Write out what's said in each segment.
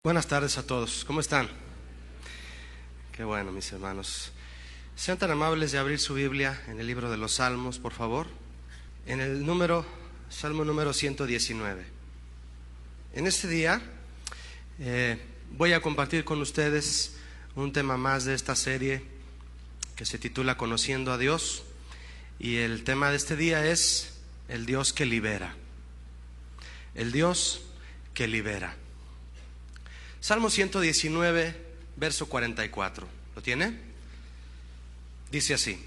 Buenas tardes a todos, ¿cómo están? Qué bueno, mis hermanos. Sean tan amables de abrir su Biblia en el libro de los Salmos, por favor, en el Salmo número 119. En este día voy a compartir con ustedes un tema más de esta serie que se titula Conociendo a Dios, y el tema de este día es el Dios que libera. El Dios que libera. Salmo 119, verso 44. ¿Lo tiene? Dice así: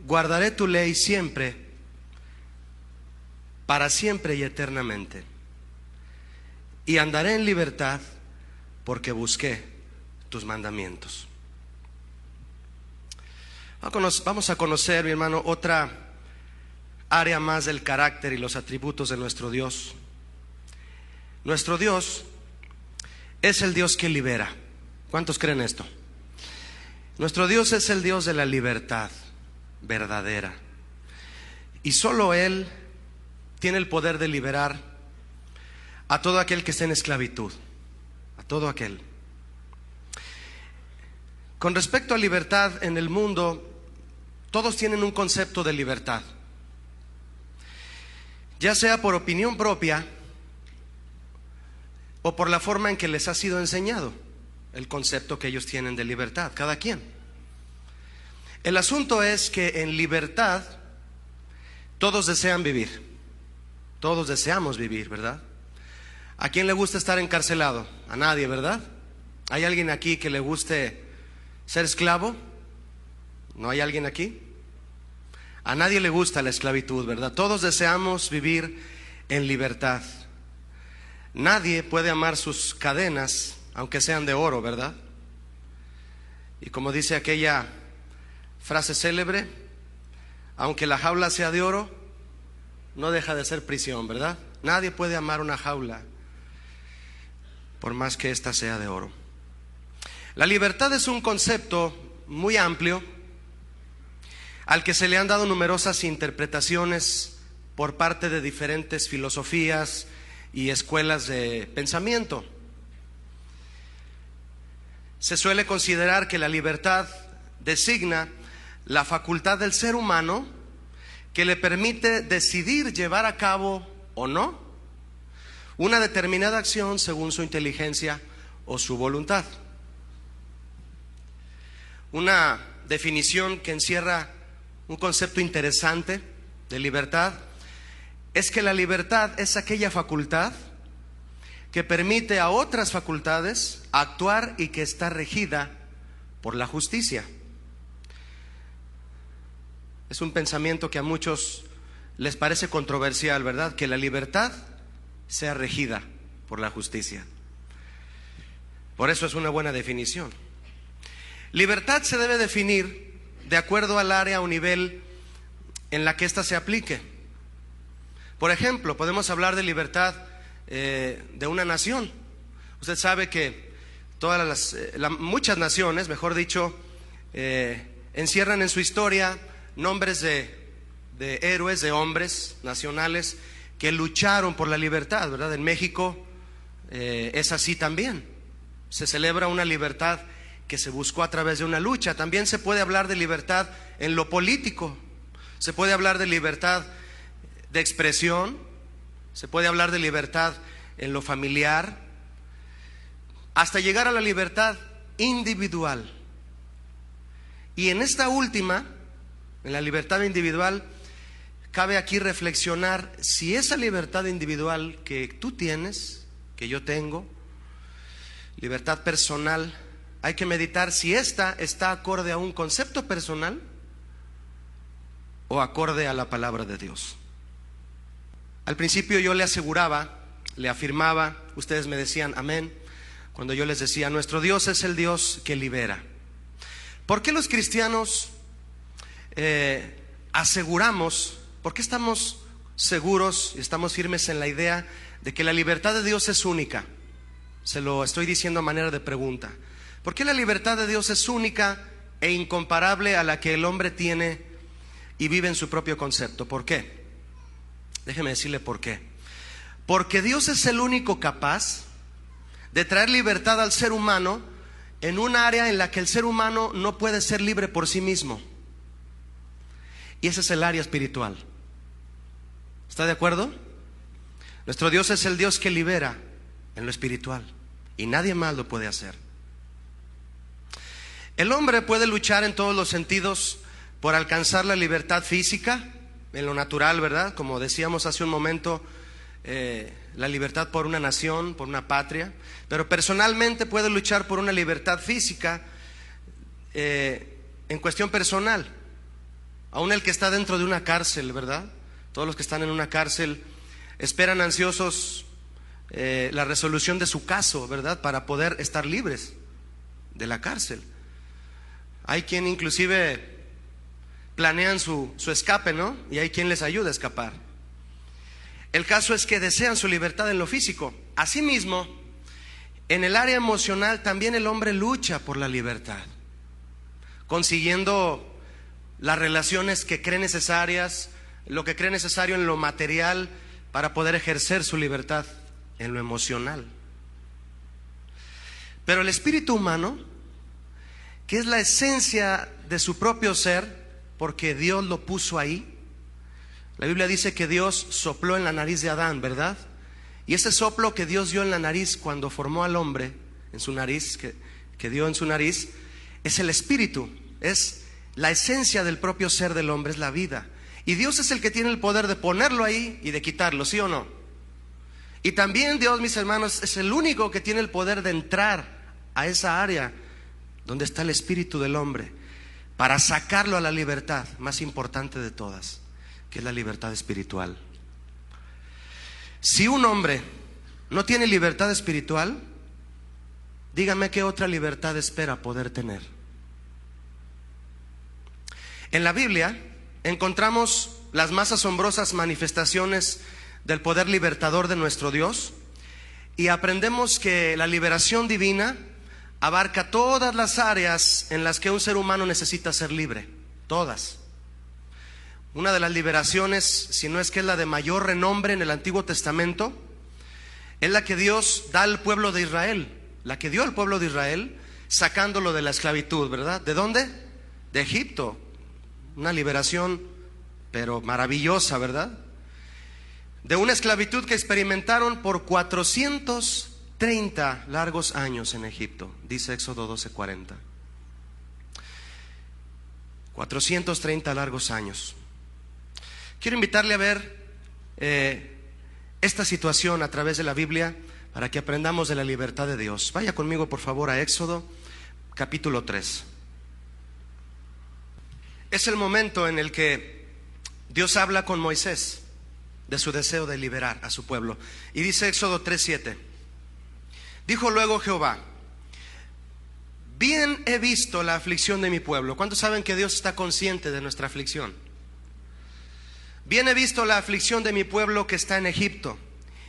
guardaré tu ley siempre, para siempre y eternamente, y andaré en libertad, porque busqué tus mandamientos. Vamos a conocer, mi hermano, otra área más del carácter y los atributos de nuestro Dios. Nuestro Dios es el Dios que libera. ¿Cuántos creen esto? Nuestro Dios es el Dios de la libertad verdadera, y solo Él tiene el poder de liberar a todo aquel que esté en esclavitud, a todo aquel. Con respecto a libertad en el mundo, todos tienen un concepto de libertad, ya sea por opinión propia o por la forma en que les ha sido enseñado el concepto que ellos tienen de libertad, cada quien. El asunto es que en libertad todos desean vivir, todos deseamos vivir, ¿verdad? ¿A quién le gusta estar encarcelado? A nadie, ¿verdad? ¿Hay alguien aquí que le guste ser esclavo? ¿No hay alguien aquí? A nadie le gusta la esclavitud, ¿verdad? Todos deseamos vivir en libertad. Nadie puede amar sus cadenas, aunque sean de oro, ¿verdad? Y como dice aquella frase célebre, aunque la jaula sea de oro, no deja de ser prisión, ¿verdad? Nadie puede amar una jaula, por más que ésta sea de oro. La libertad es un concepto muy amplio, al que se le han dado numerosas interpretaciones por parte de diferentes filosofías y escuelas de pensamiento. Se suele considerar que la libertad designa la facultad del ser humano que le permite decidir llevar a cabo o no una determinada acción según su inteligencia o su voluntad. Una definición que encierra un concepto interesante de libertad es que la libertad es aquella facultad que permite a otras facultades actuar y que está regida por la justicia. Es un pensamiento que a muchos les parece controversial, ¿verdad? Que la libertad sea regida por la justicia. Por eso es una buena definición. Libertad se debe definir de acuerdo al área o nivel en la que ésta se aplique. Por ejemplo, podemos hablar de libertad de una nación. Usted sabe que muchas naciones, mejor dicho, encierran en su historia nombres de héroes, de hombres nacionales que lucharon por la libertad, ¿verdad? En México es así también. Se celebra una libertad que se buscó a través de una lucha. También se puede hablar de libertad en lo político. Se puede hablar de libertad de expresión, se puede hablar de libertad en lo familiar, hasta llegar a la libertad individual. Y en esta última, en la libertad individual, cabe aquí reflexionar si esa libertad individual que tú tienes, que yo tengo, libertad personal, hay que meditar si esta está acorde a un concepto personal o acorde a la palabra de Dios. Al principio yo le aseguraba, le afirmaba, ustedes me decían amén, cuando yo les decía, nuestro Dios es el Dios que libera. ¿Por qué los cristianos aseguramos, por qué estamos seguros y estamos firmes en la idea de que la libertad de Dios es única? Se lo estoy diciendo a manera de pregunta. ¿Por qué la libertad de Dios es única e incomparable a la que el hombre tiene y vive en su propio concepto? ¿Por qué? Déjeme decirle por qué. Porque Dios es el único capaz de traer libertad al ser humano en un área en la que el ser humano no puede ser libre por sí mismo. Y ese es el área espiritual. ¿Está de acuerdo? Nuestro Dios es el Dios que libera en lo espiritual y nadie más lo puede hacer. El hombre puede luchar en todos los sentidos por alcanzar la libertad física, en lo natural, ¿verdad? Como decíamos hace un momento, la libertad por una nación, por una patria. Pero personalmente puede luchar por una libertad física en cuestión personal. Aún el que está dentro de una cárcel, ¿verdad? Todos los que están en una cárcel esperan ansiosos la resolución de su caso, ¿verdad? Para poder estar libres de la cárcel. Hay quien inclusive planean su escape, ¿no? Y hay quien les ayuda a escapar. El caso es que desean su libertad en lo físico. Asimismo, en el área emocional también el hombre lucha por la libertad, consiguiendo las relaciones que cree necesarias, lo que cree necesario en lo material para poder ejercer su libertad en lo emocional. Pero el espíritu humano, que es la esencia de su propio ser, porque Dios lo puso ahí. La Biblia dice que Dios sopló en la nariz de Adán, ¿verdad? Y ese soplo que Dios dio en la nariz cuando formó al hombre, en su nariz, que dio en su nariz, es el espíritu, es la esencia del propio ser del hombre, es la vida. Y Dios es el que tiene el poder de ponerlo ahí y de quitarlo, ¿sí o no? Y también Dios, mis hermanos, es el único que tiene el poder de entrar a esa área donde está el espíritu del hombre, para sacarlo a la libertad más importante de todas, que es la libertad espiritual. Si un hombre no tiene libertad espiritual, dígame qué otra libertad espera poder tener. En la Biblia encontramos las más asombrosas manifestaciones del poder libertador de nuestro Dios y aprendemos que la liberación divina abarca todas las áreas en las que un ser humano necesita ser libre, todas. Una de las liberaciones, si no es que es la de mayor renombre en el Antiguo Testamento, es la que Dios da al pueblo de Israel, la que dio al pueblo de Israel sacándolo de la esclavitud, ¿verdad? ¿De dónde? De Egipto. Una liberación, pero maravillosa, ¿verdad? De una esclavitud que experimentaron por 430 largos años en Egipto, dice Éxodo 12:40. 430 largos años. Quiero invitarle a ver esta situación a través de la Biblia para que aprendamos de la libertad de Dios. Vaya conmigo por favor a Éxodo capítulo 3. Es el momento en el que Dios habla con Moisés de su deseo de liberar a su pueblo. Y dice Éxodo 3:7. Dijo luego Jehová: bien he visto la aflicción de mi pueblo. ¿Cuántos saben que Dios está consciente de nuestra aflicción? Bien he visto la aflicción de mi pueblo que está en Egipto,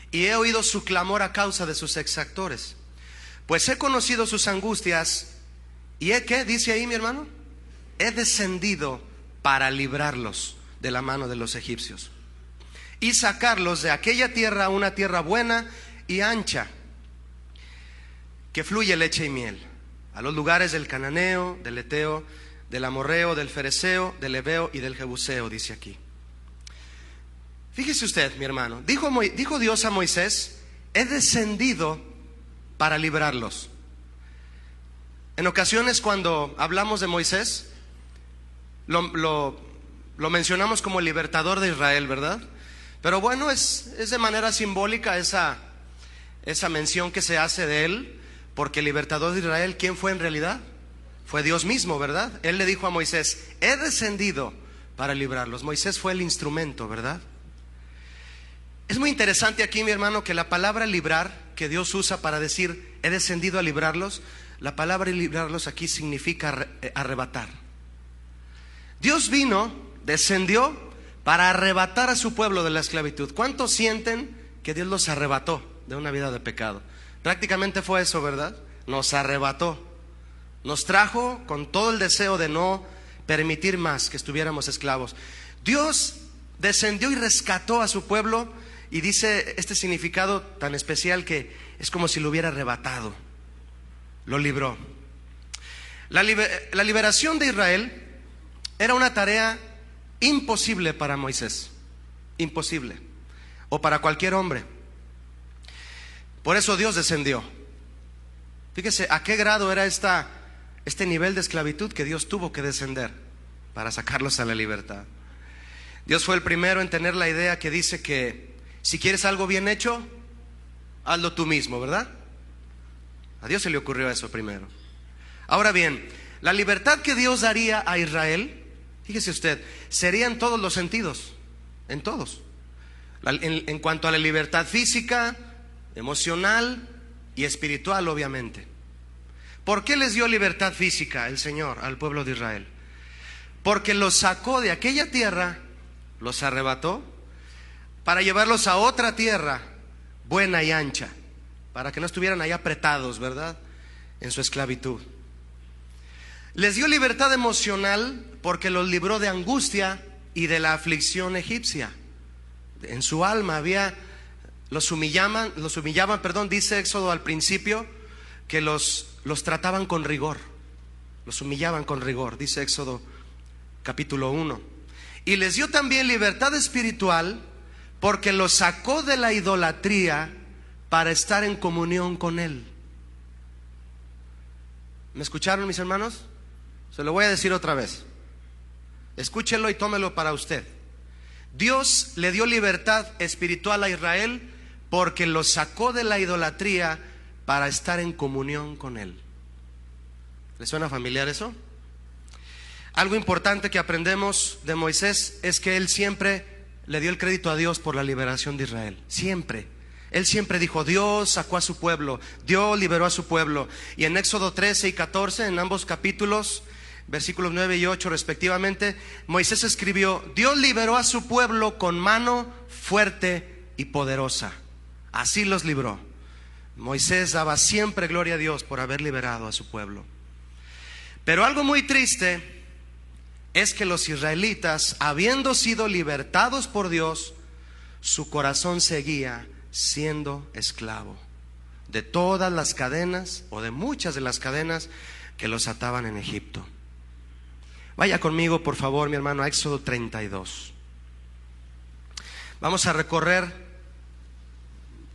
y he oído su clamor a causa de sus exactores. Pues he conocido sus angustias, y he, ¿qué dice ahí mi hermano? He descendido para librarlos de la mano de los egipcios y sacarlos de aquella tierra a una tierra buena y ancha, que fluye leche y miel, a los lugares del cananeo, del eteo, del amorreo, del fereceo, del heveo y del jebuseo, dice aquí. Fíjese usted, mi hermano, dijo Dios a Moisés: he descendido para librarlos. En ocasiones cuando hablamos de Moisés, lo mencionamos como el libertador de Israel, ¿verdad? Pero bueno, es de manera simbólica esa mención que se hace de él, porque el libertador de Israel, ¿quién fue en realidad? Fue Dios mismo, ¿verdad? Él le dijo a Moisés: he descendido para librarlos. Moisés fue el instrumento, ¿verdad? Es muy interesante aquí, mi hermano, que la palabra librar, que Dios usa para decir he descendido a librarlos, la palabra librarlos aquí significa arrebatar. Dios vino, descendió para arrebatar a su pueblo de la esclavitud. ¿Cuántos sienten que Dios los arrebató de una vida de pecado? Prácticamente fue eso, ¿verdad? Nos arrebató, nos trajo con todo el deseo de no permitir más que estuviéramos esclavos. Dios descendió y rescató a su pueblo y dice este significado tan especial que es como si lo hubiera arrebatado, lo libró. La liberación de Israel era una tarea imposible para Moisés, imposible, o para cualquier hombre. Por eso Dios descendió. Fíjese a qué grado era este nivel de esclavitud que Dios tuvo que descender para sacarlos a la libertad. Dios fue el primero en tener la idea que dice que si quieres algo bien hecho, hazlo tú mismo, ¿verdad? A Dios se le ocurrió eso primero. Ahora bien, la libertad que Dios daría a Israel, fíjese usted, sería en todos los sentidos, en todos. En cuanto a la libertad física, emocional y espiritual, obviamente. ¿Por qué les dio libertad física el Señor al pueblo de Israel? Porque los sacó de aquella tierra, los arrebató, para llevarlos a otra tierra buena y ancha, para que no estuvieran ahí apretados, ¿verdad?, en su esclavitud. Les dio libertad emocional porque los libró de angustia y de la aflicción egipcia. En su alma había, los humillaban, dice Éxodo al principio, que los trataban con rigor, los humillaban con rigor, dice Éxodo capítulo 1. Y les dio también libertad espiritual porque los sacó de la idolatría para estar en comunión con Él. ¿Me escucharon, mis hermanos? Se lo voy a decir otra vez. Escúchelo y tómelo para usted. Dios le dio libertad espiritual a Israel porque los sacó de la idolatría para estar en comunión con Él. ¿Le suena familiar eso? Algo importante que aprendemos de Moisés es que él siempre le dio el crédito a Dios por la liberación de Israel. Siempre. Él siempre dijo, Dios sacó a su pueblo, Dios liberó a su pueblo. Y en Éxodo 13 y 14, en ambos capítulos, versículos 9 y 8 respectivamente, Moisés escribió, Dios liberó a su pueblo con mano fuerte y poderosa. Así los libró. Moisés daba siempre gloria a Dios por haber liberado a su pueblo. Pero algo muy triste es que los israelitas, habiendo sido libertados por Dios, su corazón seguía siendo esclavo de todas las cadenas o de muchas de las cadenas que los ataban en Egipto. Vaya conmigo, por favor, mi hermano, a Éxodo 32. Vamos a recorrer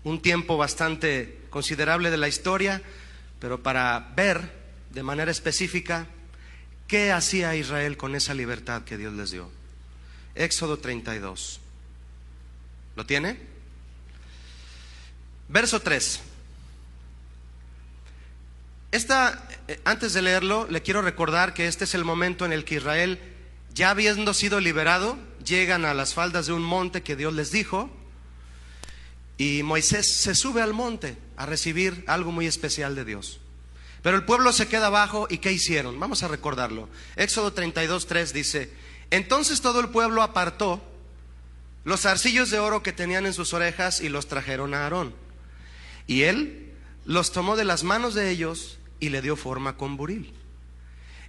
un tiempo bastante considerable de la historia, pero para ver de manera específica qué hacía Israel con esa libertad que Dios les dio. Éxodo 32. ¿Lo tiene? Verso 3. Antes de leerlo, le quiero recordar que este es el momento en el que Israel, ya habiendo sido liberado, llegan a las faldas de un monte que Dios les dijo, y Moisés se sube al monte a recibir algo muy especial de Dios. Pero el pueblo se queda abajo, ¿y qué hicieron? Vamos a recordarlo. Éxodo 32:3 dice, entonces todo el pueblo apartó los zarcillos de oro que tenían en sus orejas y los trajeron a Aarón. Y él los tomó de las manos de ellos y le dio forma con buril.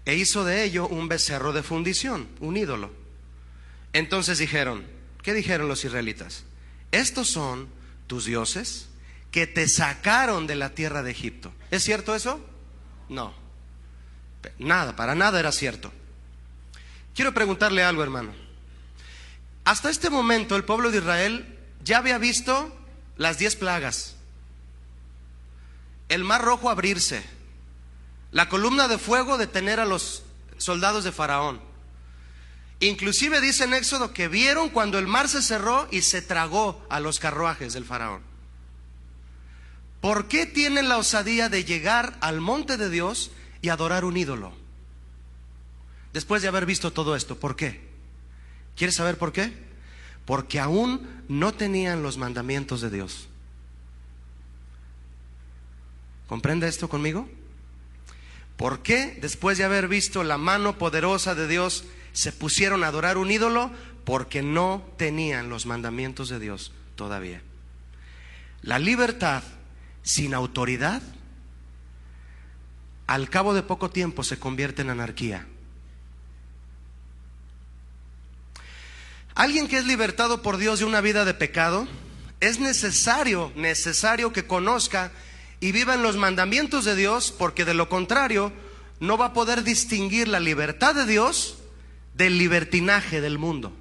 E hizo de ello un becerro de fundición, un ídolo. Entonces dijeron, ¿qué dijeron los israelitas? Estos son tus dioses que te sacaron de la tierra de Egipto. ¿Es cierto eso? No. Nada, para nada era cierto. Quiero preguntarle algo, hermano. Hasta este momento el pueblo de Israel ya había visto las 10 plagas, el mar rojo abrirse, la columna de fuego detener a los soldados de Faraón. Inclusive dice en Éxodo que vieron cuando el mar se cerró y se tragó a los carruajes del Faraón. ¿Por qué tienen la osadía de llegar al monte de Dios y adorar un ídolo? Después de haber visto todo esto, ¿por qué? ¿Quieres saber por qué? Porque aún no tenían los mandamientos de Dios. ¿Comprende esto conmigo? ¿Por qué después de haber visto la mano poderosa de Dios se pusieron a adorar un ídolo? Porque no tenían los mandamientos de Dios todavía. La libertad sin autoridad, al cabo de poco tiempo se convierte en anarquía. Alguien que es libertado por Dios de una vida de pecado es necesario que conozca y viva en los mandamientos de Dios, porque de lo contrario no va a poder distinguir la libertad de Dios del libertinaje del mundo.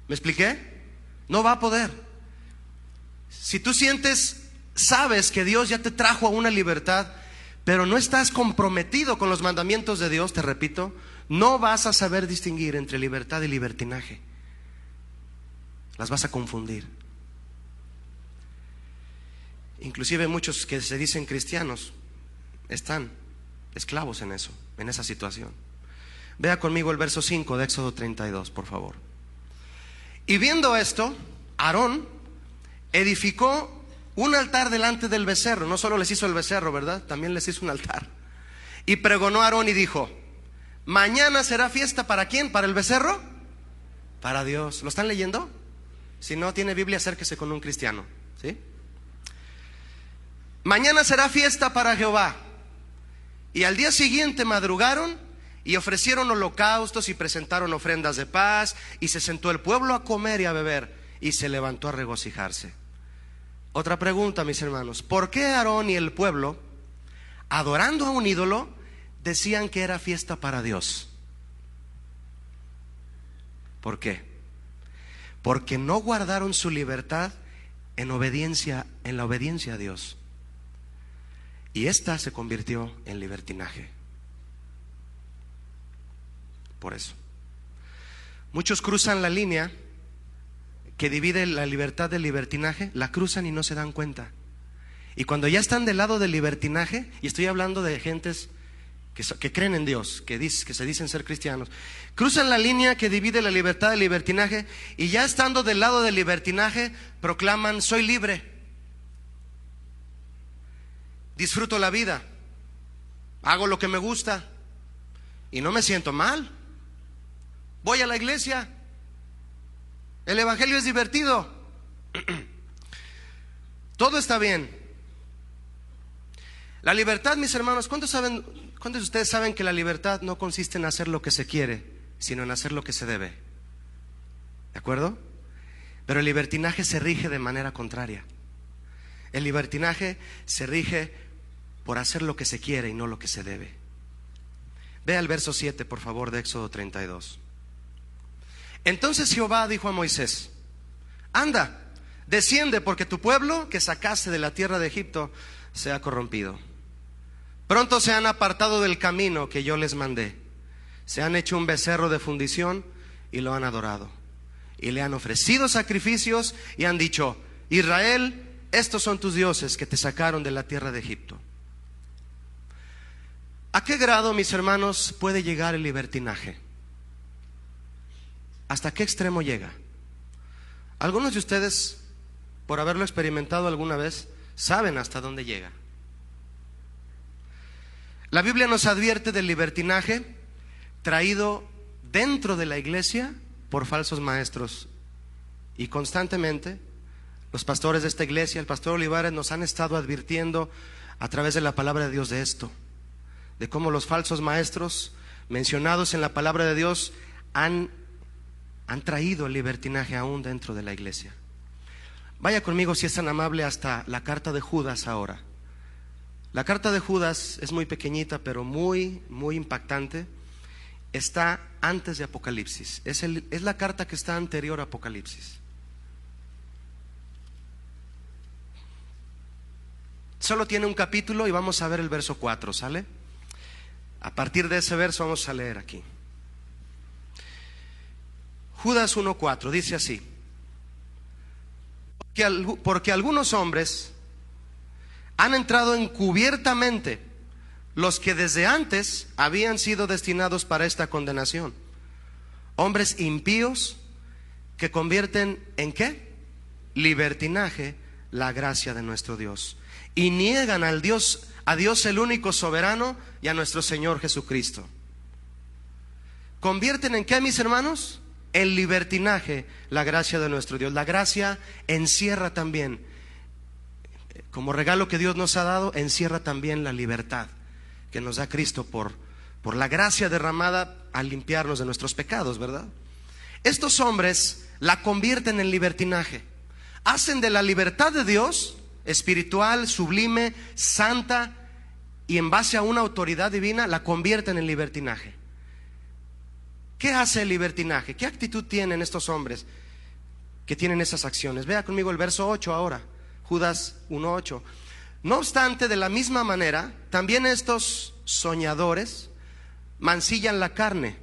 ¿Me expliqué? No va a poder. Si tú sabes que Dios ya te trajo a una libertad, pero no estás comprometido con los mandamientos de Dios, te repito, no vas a saber distinguir entre libertad y libertinaje. Las vas a confundir. Inclusive muchos que se dicen cristianos están esclavos en eso, en esa situación. Vea conmigo el verso 5 de Éxodo 32, por favor. Y viendo esto, Aarón edificó un altar delante del becerro. No solo les hizo el becerro, ¿verdad? También les hizo un altar. Y pregonó a Aarón y dijo: mañana será fiesta, ¿para quién? ¿Para el becerro? Para Dios. ¿Lo están leyendo? Si no tiene Biblia, acérquese con un cristiano, ¿sí? Mañana será fiesta para Jehová. Y al día siguiente madrugaron y ofrecieron holocaustos y presentaron ofrendas de paz, y se sentó el pueblo a comer y a beber, y se levantó a regocijarse. Otra pregunta, mis hermanos: ¿por qué Aarón y el pueblo, adorando a un ídolo, decían que era fiesta para Dios? ¿Por qué? Porque no guardaron su libertad en la obediencia a Dios. Y esta se convirtió en libertinaje. Por eso muchos cruzan la línea que divide la libertad del libertinaje, la cruzan y no se dan cuenta. Y cuando ya están del lado del libertinaje, y estoy hablando de gentes que creen en Dios, que se dicen ser cristianos, cruzan la línea que divide la libertad del libertinaje, y ya estando del lado del libertinaje proclaman: soy libre, disfruto la vida, hago lo que me gusta y no me siento mal, voy a la iglesia, el evangelio es divertido, todo está bien. La libertad, mis hermanos, ¿cuántos de ustedes saben que la libertad no consiste en hacer lo que se quiere, sino en hacer lo que se debe? ¿De acuerdo? Pero el libertinaje se rige de manera contraria. El libertinaje se rige por hacer lo que se quiere y no lo que se debe. Vea el verso 7, por favor, de Éxodo 32. Entonces Jehová dijo a Moisés: anda, desciende, porque tu pueblo que sacaste de la tierra de Egipto se ha corrompido. Pronto se han apartado del camino que yo les mandé. Se han hecho un becerro de fundición y lo han adorado. Y le han ofrecido sacrificios y han dicho: Israel, estos son tus dioses que te sacaron de la tierra de Egipto. ¿A qué grado, mis hermanos, puede llegar el libertinaje? ¿Hasta qué extremo llega? Algunos de ustedes, por haberlo experimentado alguna vez, saben hasta dónde llega. La Biblia nos advierte del libertinaje traído dentro de la iglesia por falsos maestros. Y constantemente los pastores de esta iglesia, el pastor Olivares, nos han estado advirtiendo a través de la palabra de Dios de esto, de cómo los falsos maestros mencionados en la palabra de Dios han traído el libertinaje aún dentro de la iglesia. Vaya conmigo, si es tan amable, hasta la carta de Judas ahora. La carta de Judas es muy pequeñita, pero muy, muy impactante. Está antes de Apocalipsis. Es la carta que está anterior a Apocalipsis. Solo tiene un capítulo y vamos a ver el verso 4, ¿sale? A partir de ese verso vamos a leer aquí. Judas 1:4 dice así: porque algunos hombres han entrado encubiertamente, los que desde antes habían sido destinados para esta condenación, hombres impíos que convierten ¿en qué? Libertinaje la gracia de nuestro Dios, y niegan a Dios el único soberano, y a nuestro Señor Jesucristo. ¿Convierten en qué, mis hermanos? En libertinaje la gracia de nuestro Dios. La gracia encierra también, como regalo que Dios nos ha dado, encierra también la libertad que nos da Cristo por la gracia derramada al limpiarnos de nuestros pecados, ¿verdad? Estos hombres la convierten en libertinaje. hacen de la libertad de Dios, espiritual, sublime, santa, y en base a una autoridad divina, la convierten en libertinaje. ¿Qué hace el libertinaje? ¿Qué actitud tienen estos hombres que tienen esas acciones? Vea conmigo el verso 8 ahora, Judas 1:8. No obstante, de la misma manera, también estos soñadores mancillan la carne,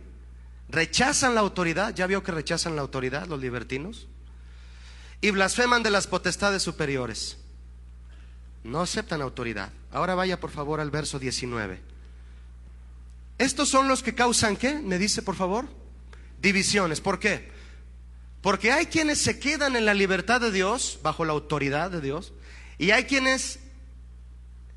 rechazan la autoridad. ¿Ya vio que rechazan la autoridad los libertinos? Y blasfeman de las potestades superiores. No aceptan autoridad. Ahora vaya por favor al verso 19. Estos son los que causan, ¿qué? Me dice por favor, divisiones. ¿Por qué? Porque hay quienes se quedan en la libertad de Dios, bajo la autoridad de Dios, y hay quienes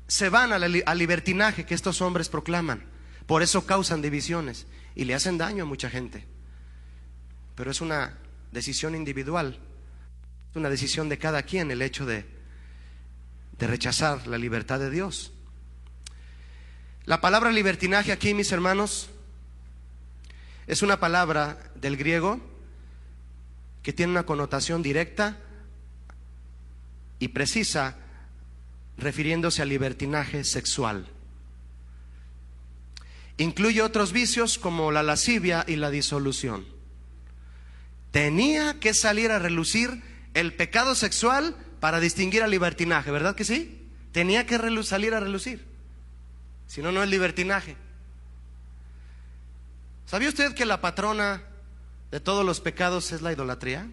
se van al libertinaje que estos hombres proclaman. Por eso causan divisiones y le hacen daño a mucha gente. Pero es una decisión individual, es una decisión de cada quien el hecho de rechazar la libertad de Dios. La palabra libertinaje aquí, mis hermanos, es una palabra del griego que tiene una connotación directa y precisa, refiriéndose al libertinaje sexual. Incluye otros vicios como la lascivia y la disolución. Tenía que salir a relucir el pecado sexual para distinguir al libertinaje, ¿verdad que sí? Tenía que salir a relucir. Si no, no es libertinaje. ¿Sabía usted que la patrona de todos los pecados es la idolatría?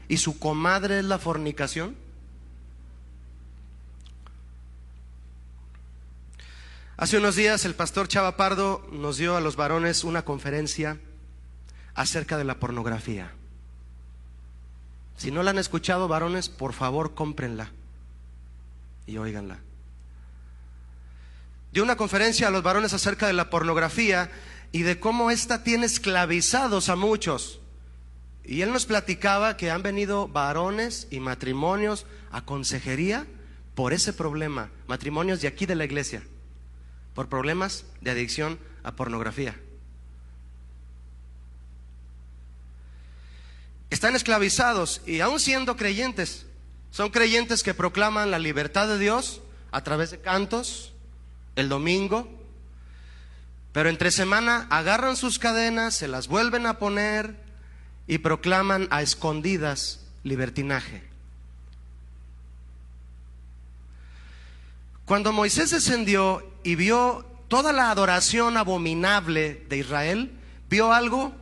¿Y su comadre es la fornicación? Hace unos días el pastor Chava Pardo nos dio a los varones una conferencia acerca de la pornografía. Si no la han escuchado, varones, por favor cómprenla y óiganla. Dio una conferencia a los varones acerca de la pornografía y de cómo esta tiene esclavizados a muchos. Y él nos platicaba que han venido varones y matrimonios a consejería por ese problema, matrimonios de aquí de la iglesia, por problemas de adicción a pornografía. Están esclavizados y aún siendo creyentes, son creyentes que proclaman la libertad de Dios a través de cantos, el domingo, pero entre semana agarran sus cadenas, se las vuelven a poner y proclaman a escondidas libertinaje. Cuando Moisés descendió y vio toda la adoración abominable de Israel, vio algo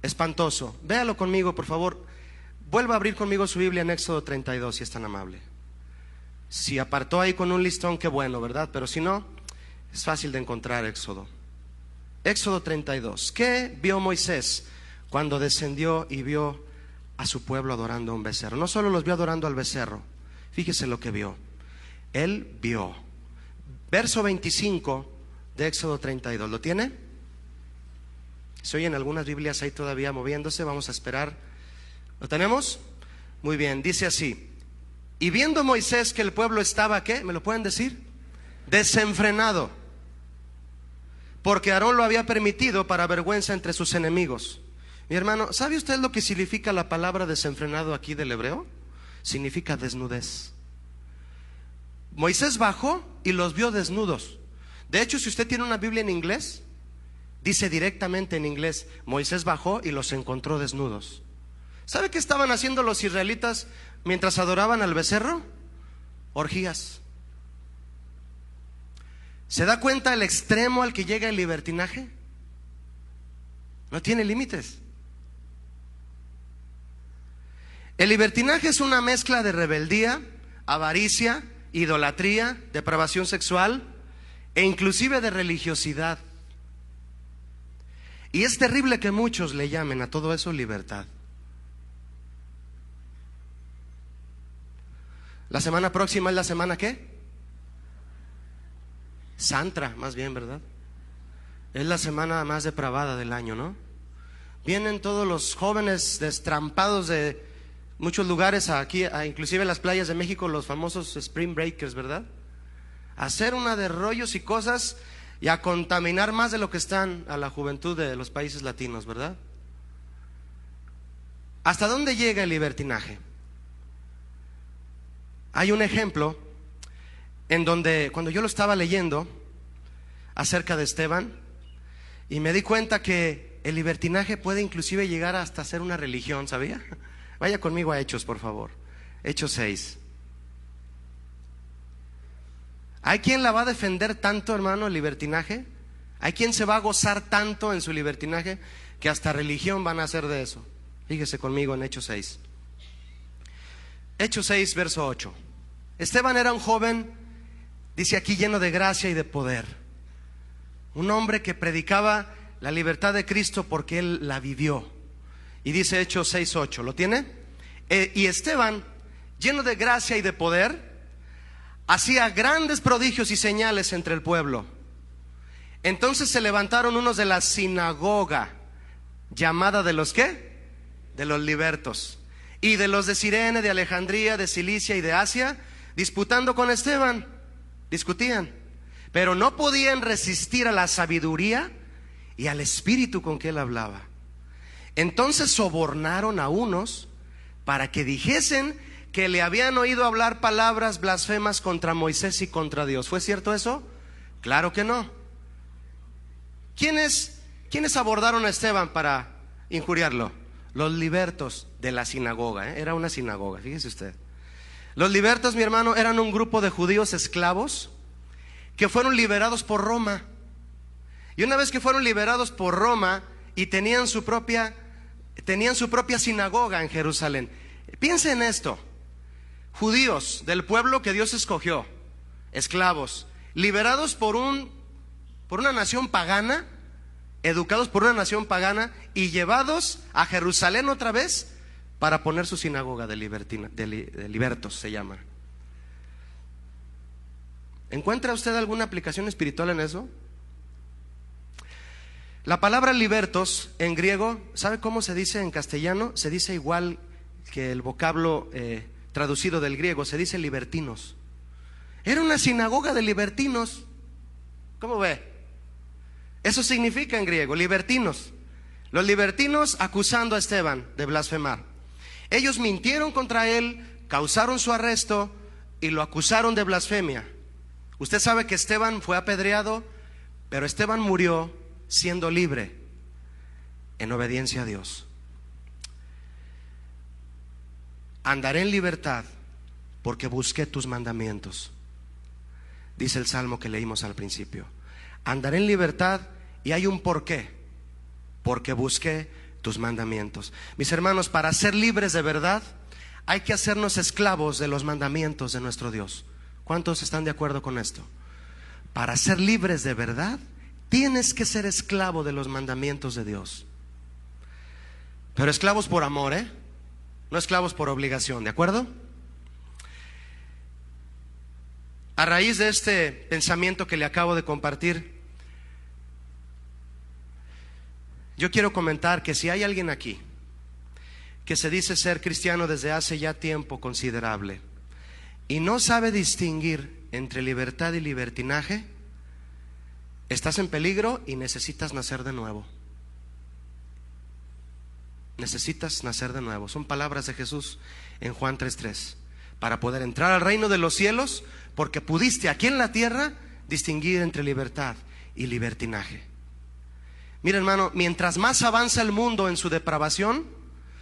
espantoso. Véalo conmigo, por favor. Vuelva a abrir conmigo su Biblia en Éxodo 32, si es tan amable. Si apartó ahí con un listón, qué bueno, ¿verdad? Pero si no, es fácil de encontrar Éxodo. Éxodo 32. ¿Qué vio Moisés cuando descendió y vio a su pueblo adorando a un becerro? No solo los vio adorando al becerro, fíjese lo que vio. Él vio. Verso 25 de Éxodo 32. ¿Lo tiene? Se oyen algunas Biblias ahí todavía moviéndose, vamos a esperar. ¿Lo tenemos? Muy bien, dice así: y viendo Moisés que el pueblo estaba, ¿qué? ¿Me lo pueden decir? Desenfrenado, porque Aarón lo había permitido para vergüenza entre sus enemigos. Mi hermano, ¿sabe usted lo que significa la palabra desenfrenado aquí del hebreo? Significa desnudez. Moisés bajó y los vio desnudos. De hecho, si usted tiene una Biblia en inglés, dice directamente en inglés: Moisés bajó y los encontró desnudos. ¿Sabe qué estaban haciendo los israelitas mientras adoraban al becerro? Orgías. ¿Se da cuenta el extremo al que llega el libertinaje? No tiene límites. El libertinaje es una mezcla de rebeldía, avaricia, idolatría, depravación sexual e inclusive de religiosidad. Y es terrible que muchos le llamen a todo eso libertad. La semana próxima es la semana ¿qué? Santra, más bien, ¿verdad? Es la semana más depravada del año, ¿no? Vienen todos los jóvenes destrampados de muchos lugares aquí, inclusive las playas de México, los famosos Spring Breakers, ¿verdad? A hacer una de rollos y cosas y a contaminar más de lo que están a la juventud de los países latinos, ¿verdad? ¿Hasta dónde llega el libertinaje? Hay un ejemplo en donde cuando yo lo estaba leyendo acerca de Esteban, y me di cuenta que el libertinaje puede inclusive llegar hasta ser una religión, ¿sabía? Vaya conmigo a Hechos, por favor. Hechos 6. ¿Hay quien la va a defender tanto, hermano, el libertinaje? ¿Hay quien se va a gozar tanto en su libertinaje que hasta religión van a hacer de eso? Fíjese conmigo en Hechos 6. Hechos 6, verso 8. Esteban era un joven, dice aquí, lleno de gracia y de poder. Un hombre que predicaba la libertad de Cristo porque él la vivió. Y dice Hechos 6, 8. ¿Lo tiene? Y Esteban, lleno de gracia y de poder, hacía grandes prodigios y señales entre el pueblo. Entonces se levantaron unos de la sinagoga, llamada de los ¿qué? De los libertos, y de los de Cirene, de Alejandría, de Cilicia y de Asia, disputando con Esteban. Discutían, pero no podían resistir a la sabiduría y al espíritu con que él hablaba. Entonces sobornaron a unos para que dijesen que le habían oído hablar palabras blasfemas contra Moisés y contra Dios. ¿Fue cierto eso? Claro que no. ¿Quiénes abordaron a Esteban para injuriarlo? Los libertos de la sinagoga, Era una sinagoga, fíjese usted. Los libertos, mi hermano, eran un grupo de judíos esclavos que fueron liberados por Roma. Y una vez que fueron liberados por Roma y tenían su propia sinagoga en Jerusalén. Piensa en esto: judíos del pueblo que Dios escogió, esclavos, liberados por una nación pagana, educados por una nación pagana y llevados a Jerusalén otra vez para poner su sinagoga de libertos, se llama. ¿Encuentra usted alguna aplicación espiritual en eso? La palabra libertos en griego, ¿sabe cómo se dice en castellano? Se dice igual que el vocablo traducido del griego, se dice libertinos. Era una sinagoga de libertinos. ¿Cómo ve? Eso significa en griego, libertinos. Los libertinos acusando a Esteban de blasfemar. Ellos mintieron contra él, causaron su arresto y lo acusaron de blasfemia. Usted sabe que Esteban fue apedreado, pero Esteban murió siendo libre en obediencia a Dios. Andaré en libertad porque busqué tus mandamientos, dice el salmo que leímos al principio. Andaré en libertad y hay un porqué: porque busqué tus mandamientos. Mis hermanos, para ser libres de verdad hay que hacernos esclavos de los mandamientos de nuestro Dios. ¿Cuántos están de acuerdo con esto? Para ser libres de verdad tienes que ser esclavo de los mandamientos de Dios. Pero esclavos por amor, no esclavos por obligación, ¿de acuerdo? A raíz de este pensamiento que le acabo de compartir, yo quiero comentar que si hay alguien aquí que se dice ser cristiano desde hace ya tiempo considerable y no sabe distinguir entre libertad y libertinaje, estás en peligro y necesitas nacer de nuevo. Necesitas nacer de nuevo. Son palabras de Jesús en Juan 3:3. Para poder entrar al reino de los cielos, porque pudiste aquí en la tierra distinguir entre libertad y libertinaje. Mira, hermano, mientras más avanza el mundo en su depravación,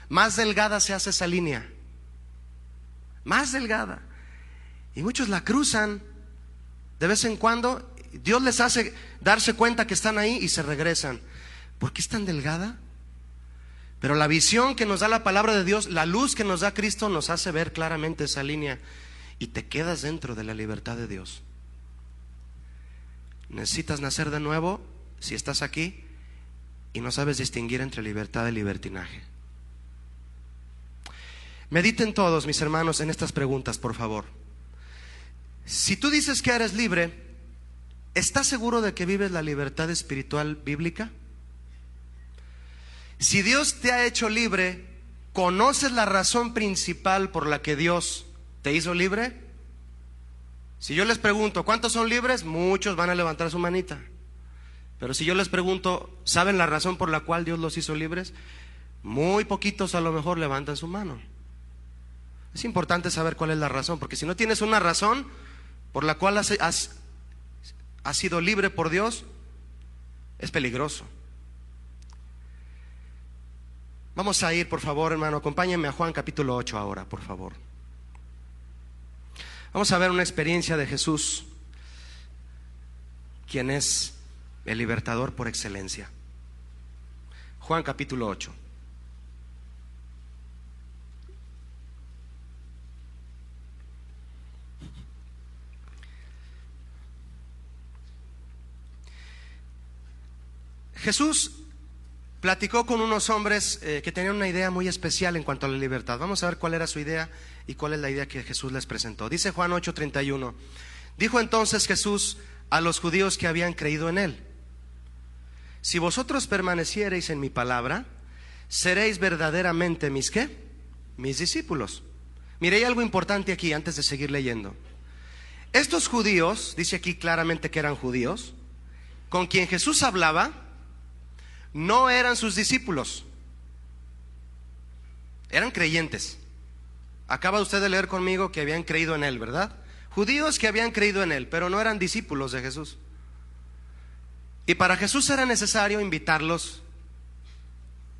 más delgada se hace esa línea. Más delgada. Y muchos la cruzan de vez en cuando. Dios les hace darse cuenta que están ahí y se regresan. ¿Por qué es tan delgada? Pero la visión que nos da la palabra de Dios, la luz que nos da Cristo, nos hace ver claramente esa línea y te quedas dentro de la libertad de Dios. Necesitas nacer de nuevo si estás aquí y no sabes distinguir entre libertad y libertinaje. Mediten todos, mis hermanos, en estas preguntas, por favor. Si tú dices que eres libre, ¿estás seguro de que vives la libertad espiritual bíblica? Si Dios te ha hecho libre, ¿conoces la razón principal por la que Dios te hizo libre? Si yo les pregunto, ¿cuántos son libres? Muchos van a levantar su manita. Pero si yo les pregunto, ¿saben la razón por la cual Dios los hizo libres? Muy poquitos a lo mejor levantan su mano. Es importante saber cuál es la razón, porque si no tienes una razón por la cual has sido libre por Dios, es peligroso. Vamos a ir, por favor, hermano, acompáñenme a Juan capítulo 8 ahora, por favor. Vamos a ver una experiencia de Jesús, quien es el libertador por excelencia. Juan capítulo 8. Jesús platicó con unos hombres que tenían una idea muy especial en cuanto a la libertad. Vamos a ver cuál era su idea y cuál es la idea que Jesús les presentó. Dice Juan 8:31. Dijo entonces Jesús a los judíos que habían creído en él: si vosotros permaneciereis en mi palabra, seréis verdaderamente mis ¿qué? Mis discípulos. Mire, hay algo importante aquí antes de seguir leyendo. Estos judíos, dice aquí claramente que eran judíos, con quien Jesús hablaba, no eran sus discípulos, eran creyentes. Acaba usted de leer conmigo que habían creído en él, ¿verdad? Judíos que habían creído en él, pero no eran discípulos de Jesús. Y para Jesús era necesario invitarlos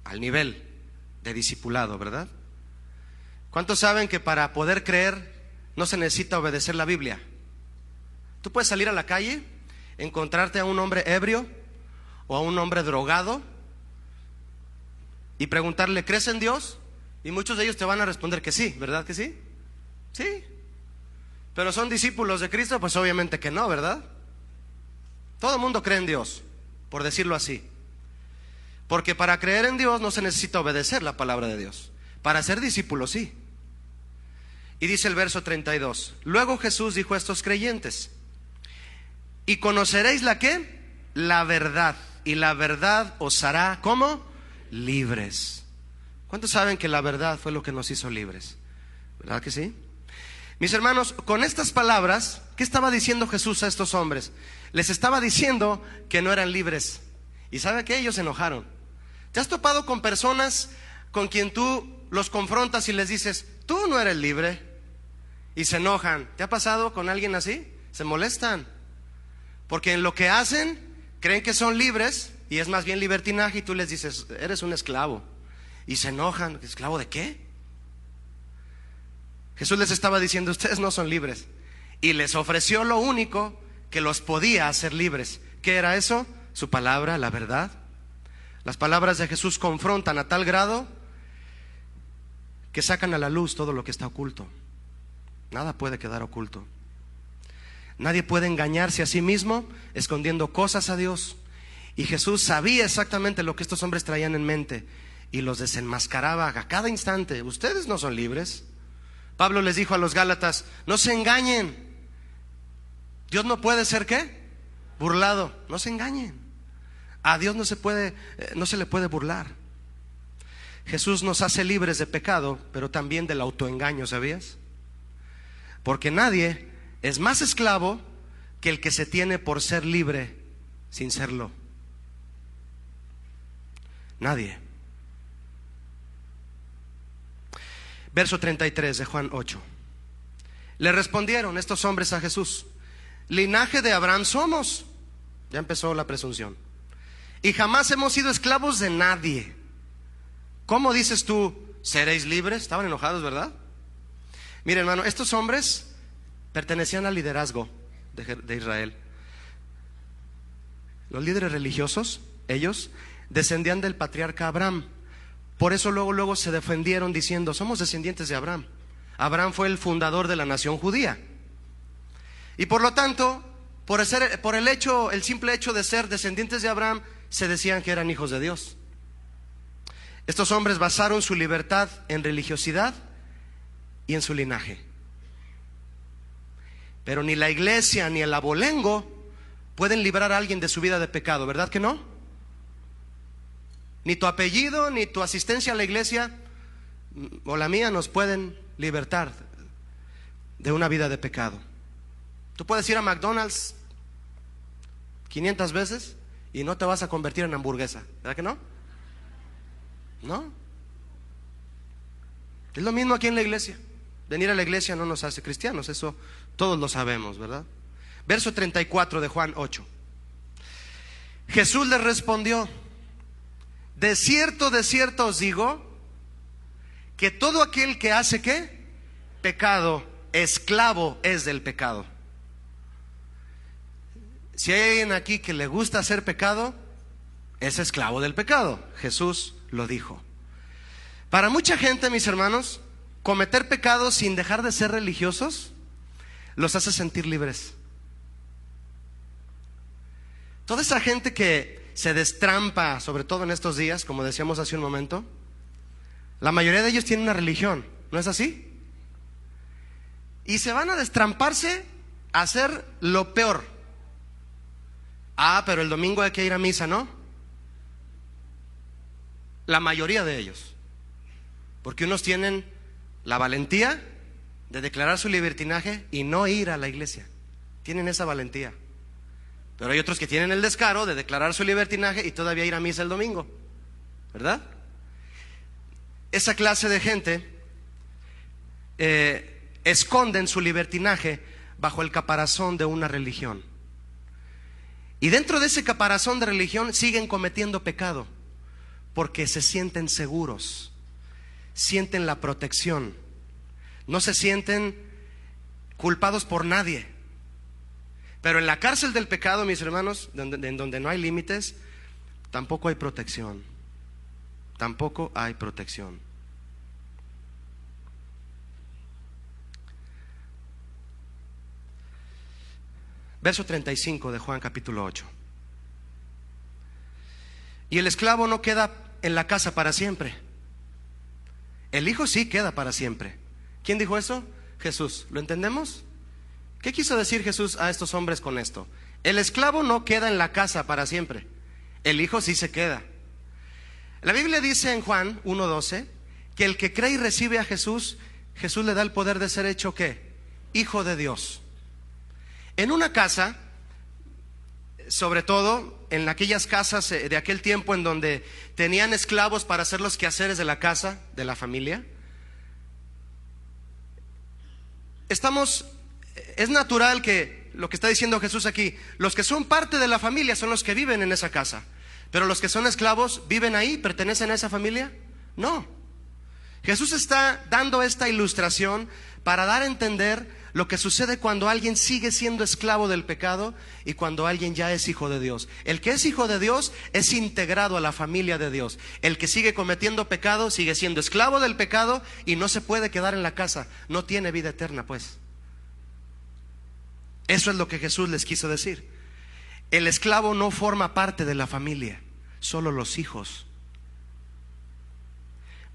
al nivel de discipulado, ¿verdad? ¿Cuántos saben que para poder creer no se necesita obedecer la Biblia? Tú puedes salir a la calle, encontrarte a un hombre ebrio o a un hombre drogado y preguntarle: ¿crees en Dios? Y muchos de ellos te van a responder que sí, ¿verdad que sí? Sí. Pero ¿son discípulos de Cristo? Pues obviamente que no, ¿verdad? Todo el mundo cree en Dios, por decirlo así. Porque para creer en Dios no se necesita obedecer la palabra de Dios. Para ser discípulo sí. Y dice el verso 32: luego Jesús dijo a estos creyentes: y conoceréis la ¿qué? La verdad, y la verdad os hará ¿cómo? Libres. ¿Cuántos saben que la verdad fue lo que nos hizo libres? ¿Verdad que sí? Mis hermanos, con estas palabras, ¿qué estaba diciendo Jesús a estos hombres? Les estaba diciendo que no eran libres. ¿Y sabe qué? Ellos se enojaron. ¿Te has topado con personas con quien tú los confrontas y les dices: tú no eres libre? Y se enojan. ¿Te ha pasado con alguien así? Se molestan. Porque en lo que hacen creen que son libres y es más bien libertinaje, y tú les dices: eres un esclavo. Y se enojan. ¿Esclavo de qué? Jesús les estaba diciendo: ustedes no son libres. Y les ofreció lo único que los podía hacer libres. ¿Qué era eso? Su palabra, la verdad. Las palabras de Jesús confrontan a tal grado que sacan a la luz todo lo que está oculto. Nada puede quedar oculto. Nadie puede engañarse a sí mismo escondiendo cosas a Dios. Y Jesús sabía exactamente lo que estos hombres traían en mente y los desenmascaraba a cada instante. Ustedes no son libres. Pablo les dijo a los Gálatas: no se engañen. Dios no puede ser ¿qué? Burlado. No se engañen. A Dios no se le puede burlar. Jesús nos hace libres de pecado, pero también del autoengaño, ¿sabías? Porque nadie es más esclavo que el que se tiene por ser libre sin serlo. Nadie. Verso 33 de Juan 8. Le respondieron estos hombres a Jesús: linaje de Abraham somos. Ya empezó la presunción. Y jamás hemos sido esclavos de nadie. ¿Cómo dices tú, seréis libres? Estaban enojados, ¿verdad? Mire, hermano, estos hombres pertenecían al liderazgo de Israel. Los líderes religiosos, ellos descendían del patriarca Abraham. Por eso luego se defendieron diciendo: somos descendientes de Abraham. Abraham fue el fundador de la nación judía. Y por lo tanto, por el simple hecho de ser descendientes de Abraham, se decían que eran hijos de Dios. Estos hombres basaron su libertad en religiosidad y en su linaje. Pero ni la iglesia ni el abolengo pueden librar a alguien de su vida de pecado, ¿verdad que no? Ni tu apellido ni tu asistencia a la iglesia o la mía nos pueden libertar de una vida de pecado. Tú puedes ir a McDonald's 500 veces y no te vas a convertir en hamburguesa, ¿verdad que no? No. Es lo mismo aquí en la iglesia. Venir a la iglesia no nos hace cristianos, eso todos lo sabemos, ¿verdad? Verso 34 de Juan 8. Jesús les respondió: de cierto os digo, que todo aquel que hace ¿qué? Pecado, esclavo es del pecado. Si hay alguien aquí que le gusta hacer pecado, es esclavo del pecado. Jesús lo dijo. Para mucha gente, mis hermanos, cometer pecados sin dejar de ser religiosos los hace sentir libres. Toda esa gente que se destrampa, sobre todo en estos días, como decíamos hace un momento, la mayoría de ellos tienen una religión, ¿no es así? Y se van a destramparse a hacer lo peor. Ah, pero el domingo hay que ir a misa, ¿no? La mayoría de ellos. Porque unos tienen la valentía de declarar su libertinaje y no ir a la iglesia. Tienen esa valentía. Pero hay otros que tienen el descaro de declarar su libertinaje y todavía ir a misa el domingo, ¿verdad? Esa clase de gente esconden su libertinaje bajo el caparazón de una religión. Y dentro de ese caparazón de religión siguen cometiendo pecado porque se sienten seguros, sienten la protección, no se sienten culpados por nadie. Pero en la cárcel del pecado, mis hermanos, en donde no hay límites, tampoco hay protección. Tampoco hay protección. Verso 35 de Juan capítulo 8. Y el esclavo no queda en la casa para siempre. El hijo sí queda para siempre. ¿Quién dijo eso? Jesús. ¿Lo entendemos? ¿Qué quiso decir Jesús a estos hombres con esto? El esclavo no queda en la casa para siempre. El hijo sí se queda. La Biblia dice en Juan 1:12 que el que cree y recibe a Jesús, Jesús le da el poder de ser hecho ¿qué? Hijo de Dios. En una casa, sobre todo en aquellas casas de aquel tiempo en donde tenían esclavos para hacer los quehaceres de la casa, de la familia, es natural que lo que está diciendo Jesús aquí, los que son parte de la familia son los que viven en esa casa, pero los que son esclavos, ¿viven ahí? ¿Pertenecen a esa familia? No. Jesús está dando esta ilustración para dar a entender lo que sucede cuando alguien sigue siendo esclavo del pecado y cuando alguien ya es hijo de Dios. El que es hijo de Dios es integrado a la familia de Dios. El que sigue cometiendo pecado sigue siendo esclavo del pecado y no se puede quedar en la casa. No tiene vida eterna, pues. Eso es lo que Jesús les quiso decir. El esclavo no forma parte de la familia, solo los hijos.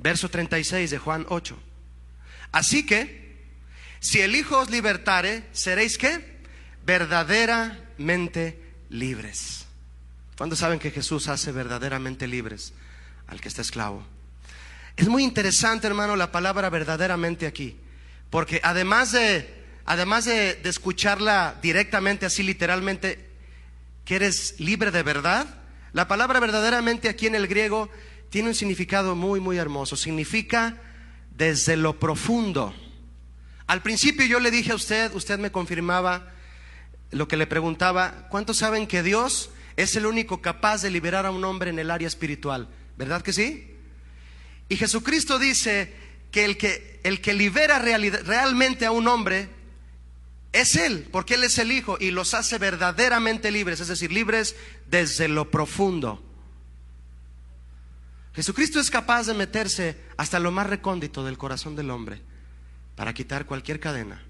Verso 36 de Juan 8. Así que si el Hijo os libertare, seréis ¿qué? Verdaderamente libres. ¿Cuántos saben que Jesús hace verdaderamente libres al que está esclavo? Es muy interesante, hermano, la palabra verdaderamente aquí, porque además de escucharla directamente, así literalmente, que eres libre de verdad, la palabra verdaderamente aquí en el griego tiene un significado muy, muy hermoso. Significa desde lo profundo. Al principio yo le dije a usted me confirmaba lo que le preguntaba: ¿cuántos saben que Dios es el único capaz de liberar a un hombre en el área espiritual? ¿Verdad que sí? Y Jesucristo dice que el que libera realmente a un hombre es Él, porque Él es el Hijo y los hace verdaderamente libres, es decir, libres desde lo profundo. Jesucristo es capaz de meterse hasta lo más recóndito del corazón del hombre para quitar cualquier cadena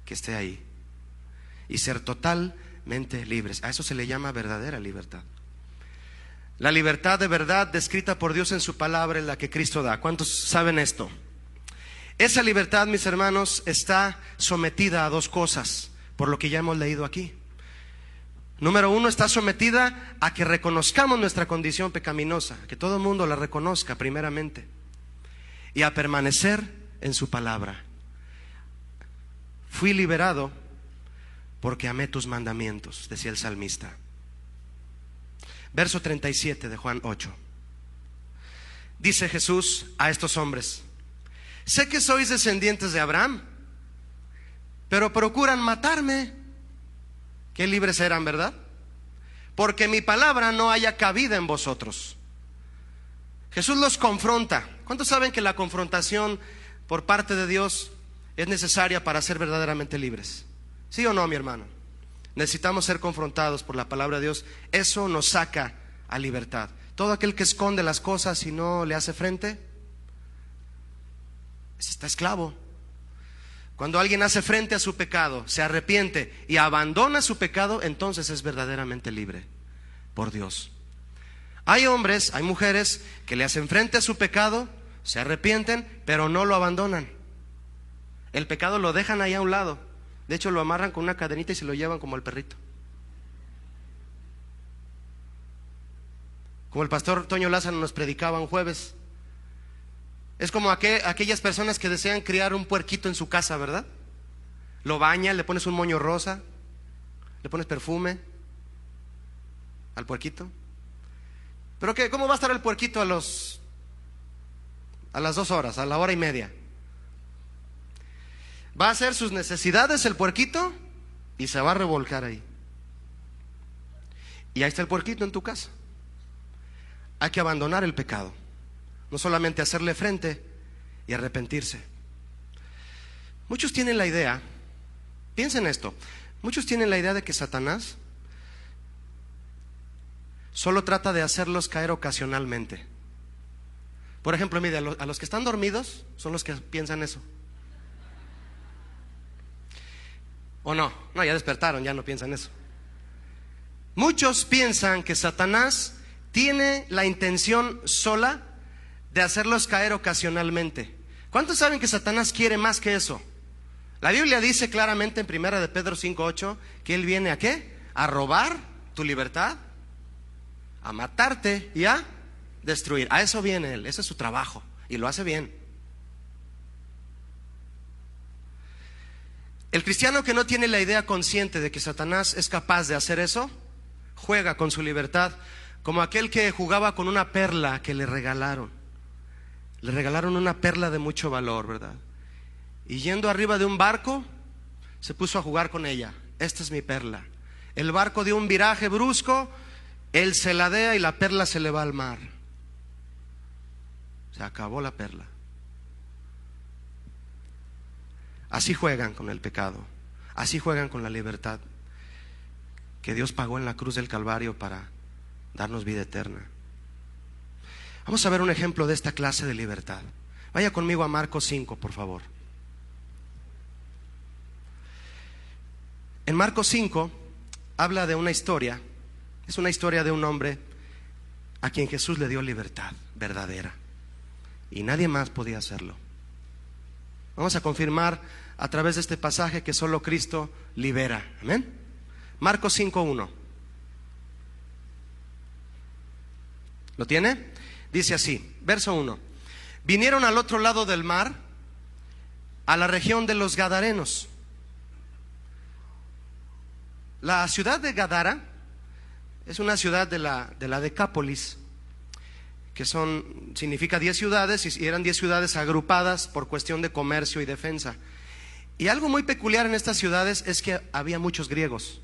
que esté ahí y ser totalmente libres. A eso se le llama verdadera libertad. La libertad de verdad descrita por Dios en su palabra es la que Cristo da. ¿Cuántos saben esto? Esa libertad, mis hermanos, está sometida a dos cosas, por lo que ya hemos leído aquí. Número uno, está sometida a que reconozcamos nuestra condición pecaminosa, que todo el mundo la reconozca primeramente, y a permanecer en su palabra. Fui liberado porque amé tus mandamientos, decía el salmista. Verso 37 de Juan 8. Dice Jesús a estos hombres: sé que sois descendientes de Abraham, pero procuran matarme. Qué libres eran, ¿verdad? Porque mi palabra no haya cabida en vosotros. Jesús los confronta. ¿Cuántos saben que la confrontación por parte de Dios es necesaria para ser verdaderamente libres? ¿Sí o no, mi hermano? Necesitamos ser confrontados por la palabra de Dios. Eso nos saca a libertad. Todo aquel que esconde las cosas y no le hace frente, está esclavo. Cuando alguien hace frente a su pecado, se arrepiente y abandona su pecado, entonces es verdaderamente libre por Dios. Hay hombres, hay mujeres que le hacen frente a su pecado, se arrepienten, pero no lo abandonan. El pecado lo dejan ahí a un lado. De hecho, lo amarran con una cadenita y se lo llevan como el perrito. Como el pastor Toño Lázaro nos predicaba un jueves. Es como aquellas personas que desean criar un puerquito en su casa, ¿verdad? Lo bañas, le pones un moño rosa, le pones perfume al puerquito. ¿Pero qué? ¿Cómo va a estar el puerquito a las 2 horas, a la hora y media? Va a hacer sus necesidades el puerquito y se va a revolcar ahí. Y ahí está el puerquito en tu casa. Hay que abandonar el pecado. No solamente hacerle frente y arrepentirse. Muchos tienen la idea, piensen esto, muchos tienen la idea de que Satanás solo trata de hacerlos caer ocasionalmente. Por ejemplo, mire, a los que están dormidos son los que piensan eso. ¿O no? No, ya despertaron, ya no piensan eso. Muchos piensan que Satanás tiene la intención sola de hacerlos caer ocasionalmente. ¿Cuántos saben que Satanás quiere más que eso? La Biblia dice claramente en 1 de Pedro 5:8 que él viene ¿a qué? A robar tu libertad, a matarte y a destruir. A eso viene él, ese es su trabajo y lo hace bien. El cristiano que no tiene la idea consciente de que Satanás es capaz de hacer eso, juega con su libertad como aquel que jugaba con una perla que le regalaron. Le regalaron una perla de mucho valor, ¿verdad? Y yendo arriba de un barco, se puso a jugar con ella. Esta es mi perla. El barco dio un viraje brusco, él se ladea y la perla se le va al mar. Se acabó la perla. Así juegan con el pecado. Así juegan con la libertad que Dios pagó en la cruz del Calvario para darnos vida eterna. Vamos a ver un ejemplo de esta clase de libertad. Vaya conmigo a Marcos 5, por favor. En Marcos 5 habla de una historia. Es una historia de un hombre a quien Jesús le dio libertad verdadera y nadie más podía hacerlo. Vamos a confirmar a través de este pasaje que solo Cristo libera. Amén. Marcos 5:1. ¿Lo tiene? Dice así, verso 1. Vinieron al otro lado del mar, a la región de los Gadarenos. La ciudad de Gadara es una ciudad de la Decápolis, que significa 10 ciudades, y eran 10 ciudades agrupadas por cuestión de comercio y defensa. Y algo muy peculiar en estas ciudades es que había muchos griegos.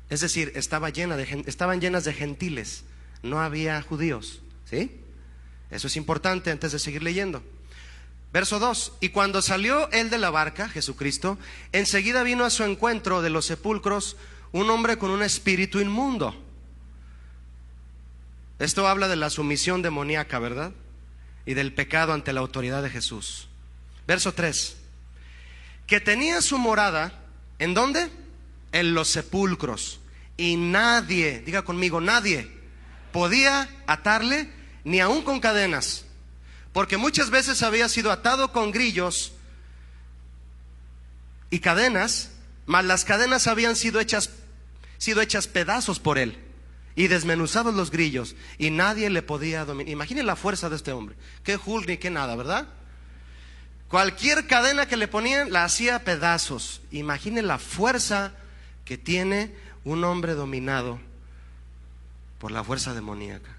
Es decir, estaban llenas de gentiles, no había judíos. ¿Sí? Eso es importante antes de seguir leyendo. Verso 2. Y cuando salió él de la barca, Jesucristo, enseguida vino a su encuentro de los sepulcros un hombre con un espíritu inmundo. Esto habla de la sumisión demoníaca, ¿verdad? Y del pecado ante la autoridad de Jesús. Verso 3. Que tenía su morada, ¿en dónde? En los sepulcros. Y nadie, diga conmigo, nadie podía atarle, ni aún con cadenas, porque muchas veces había sido atado con grillos y cadenas, mas las cadenas habían sido hechas pedazos por él y desmenuzados los grillos, y nadie le podía dominar. Imaginen la fuerza de este hombre, qué Hulk ni qué nada, ¿verdad? Cualquier cadena que le ponían la hacía pedazos. Imaginen la fuerza que tiene un hombre dominado por la fuerza demoníaca.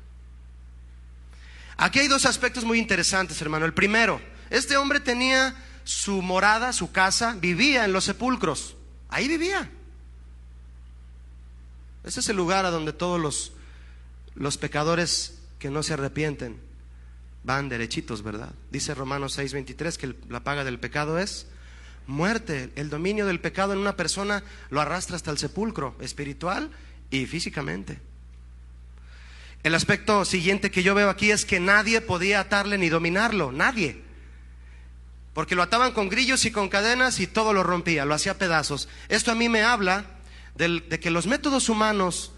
Aquí hay dos aspectos muy interesantes, hermano. El primero, Este hombre tenía su morada, su casa, vivía en los sepulcros. Ahí vivía. Ese es el lugar a donde todos los pecadores que no se arrepienten van derechitos, ¿verdad? Dice Romanos 6:23 que la paga del pecado es muerte. El dominio del pecado en una persona lo arrastra hasta el sepulcro, espiritual y físicamente. El aspecto siguiente que yo veo aquí es que nadie podía atarle ni dominarlo, nadie. Porque lo ataban con grillos y con cadenas y todo lo rompía, lo hacía pedazos. Esto a mí me habla de que los métodos humanos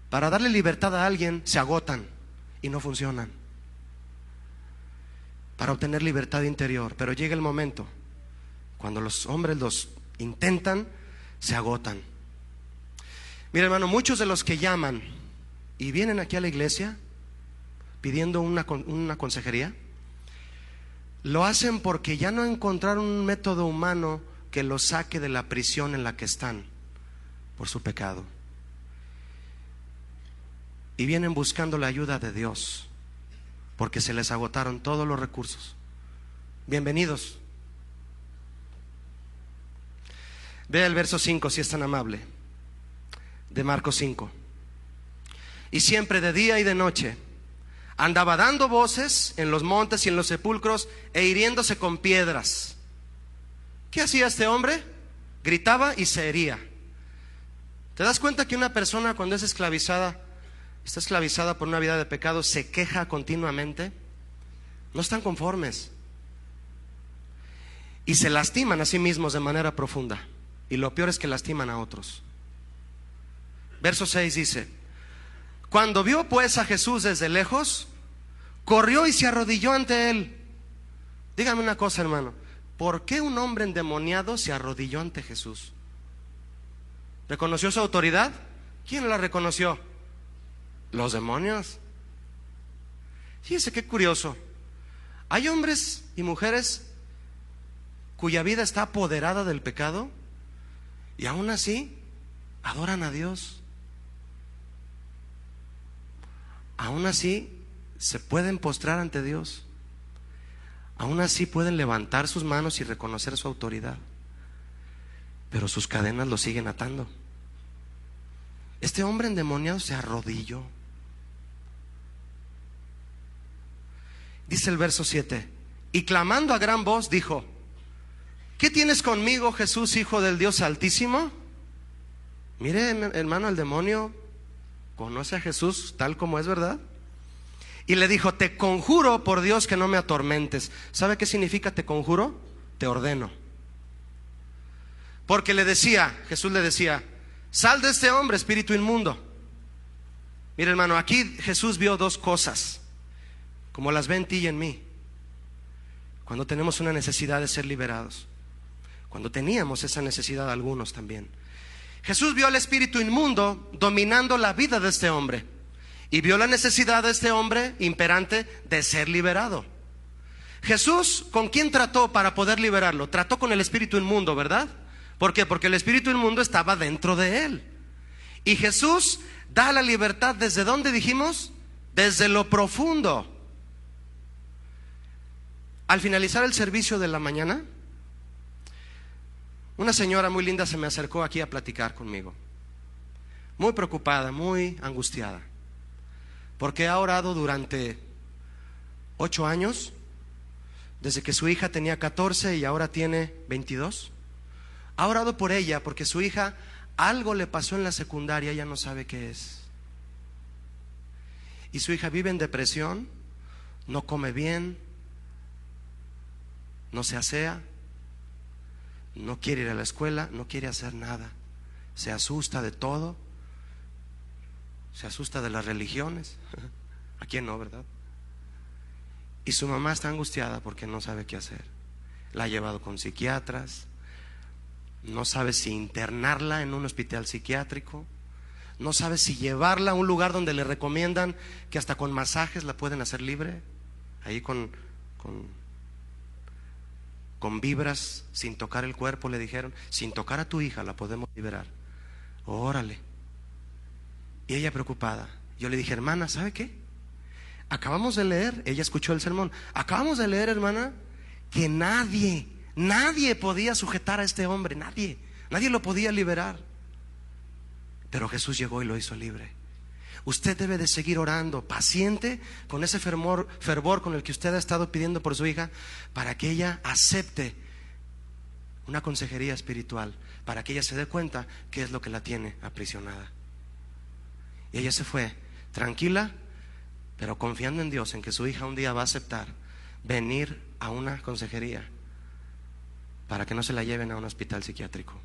para darle libertad a alguien se agotan y no funcionan. Para obtener libertad interior, pero llega el momento cuando los hombres los intentan, se agotan. Mira, hermano, muchos de los que llaman y vienen aquí a la iglesia pidiendo una consejería, lo hacen porque ya no encontraron un método humano que los saque de la prisión en la que están por su pecado. Y vienen buscando la ayuda de Dios porque se les agotaron todos los recursos. Bienvenidos. Vea el verso 5 si es tan amable, de Marcos 5. Y siempre de día y de noche andaba dando voces en los montes y en los sepulcros e hiriéndose con piedras. ¿Qué hacía este hombre? Gritaba y se hería. ¿Te das cuenta que una persona cuando es esclavizada, está esclavizada por una vida de pecado, se queja continuamente? No están conformes y se lastiman a sí mismos de manera profunda, y lo peor es que lastiman a otros. Verso 6 dice: cuando vio pues a Jesús desde lejos, corrió y se arrodilló ante él. Dígame una cosa, hermano, ¿por qué un hombre endemoniado se arrodilló ante Jesús? ¿Reconoció su autoridad? ¿Quién la reconoció? Los demonios. Fíjese qué curioso. Hay hombres y mujeres cuya vida está apoderada del pecado y aún así adoran a Dios. Aún así se pueden postrar ante Dios. Aún así pueden levantar sus manos y reconocer su autoridad. Pero sus cadenas lo siguen atando. Este hombre endemoniado se arrodilló. Dice el verso 7: y clamando a gran voz dijo: ¿qué tienes conmigo, Jesús, Hijo del Dios Altísimo? Mire, hermano, el demonio conoce a Jesús tal como es, ¿verdad? Y le dijo: te conjuro por Dios que no me atormentes. ¿Sabe qué significa te conjuro? Te ordeno. Porque Jesús le decía: sal de este hombre, espíritu inmundo. Mire, hermano, aquí Jesús vio dos cosas, como las ve en ti y en mí, cuando tenemos una necesidad de ser liberados, cuando teníamos esa necesidad algunos también. Jesús vio al espíritu inmundo dominando la vida de este hombre y vio la necesidad de este hombre imperante de ser liberado. Jesús, ¿con quién trató para poder liberarlo? Trató con el espíritu inmundo, ¿verdad? ¿Por qué? Porque el espíritu inmundo estaba dentro de él. Y Jesús da la libertad, ¿desde dónde dijimos? Desde lo profundo. Al finalizar el servicio de la mañana, una señora muy linda se me acercó aquí a platicar conmigo, muy preocupada, muy angustiada, porque ha orado durante 8 años, desde que su hija tenía 14 y ahora tiene 22. Ha orado por ella porque su hija, algo le pasó en la secundaria, ella no sabe qué es. Y su hija vive en depresión, no come bien, no se asea, no quiere ir a la escuela, no quiere hacer nada, se asusta de todo, se asusta de las religiones. ¿A quién no, verdad? Y su mamá está angustiada porque no sabe qué hacer. La ha llevado con psiquiatras, no sabe si internarla en un hospital psiquiátrico, no sabe si llevarla a un lugar donde le recomiendan que hasta con masajes la pueden hacer libre, ahí con vibras, sin tocar el cuerpo. Le dijeron: sin tocar a tu hija la podemos liberar. Órale. Y ella preocupada. Yo le dije: hermana, ¿sabe qué? Acabamos de leer, ella escuchó el sermón. Acabamos de leer, hermana, que nadie podía sujetar a este hombre, nadie lo podía liberar. Pero Jesús llegó y lo hizo libre. Usted debe de seguir orando, paciente, con ese fervor con el que usted ha estado pidiendo por su hija, para que ella acepte una consejería espiritual, para que ella se dé cuenta qué es lo que la tiene aprisionada. Y ella se fue tranquila, pero confiando en Dios, en que su hija un día va a aceptar venir a una consejería para que no se la lleven a un hospital psiquiátrico.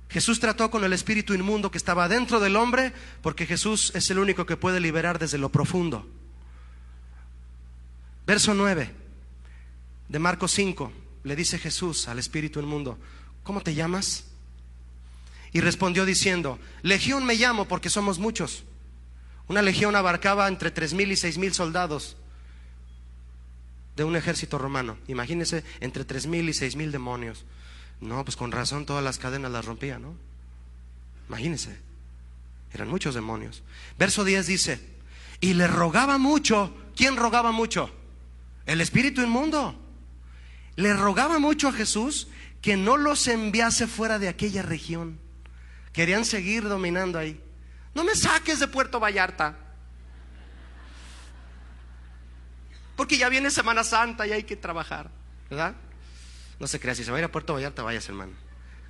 Jesús trató con el espíritu inmundo que estaba dentro del hombre, porque Jesús es el único que puede liberar desde lo profundo. Verso 9 de Marcos 5, le dice Jesús al espíritu inmundo: ¿cómo te llamas? Y respondió diciendo: Legión me llamo, porque somos muchos. Una legión abarcaba entre 3,000 y 6,000 soldados de un ejército romano. Imagínense, entre 3,000 y 6,000 demonios. No, pues con razón todas las cadenas las rompía, ¿no? Imagínense, eran muchos demonios. Verso 10 dice: y le rogaba mucho. ¿Quién rogaba mucho? El espíritu inmundo. Le rogaba mucho a Jesús que no los enviase fuera de aquella región. Querían seguir dominando ahí. No me saques de Puerto Vallarta, porque ya viene Semana Santa y hay que trabajar, ¿verdad? No se crea, si se va a ir a Puerto Vallarta, váyase, hermano.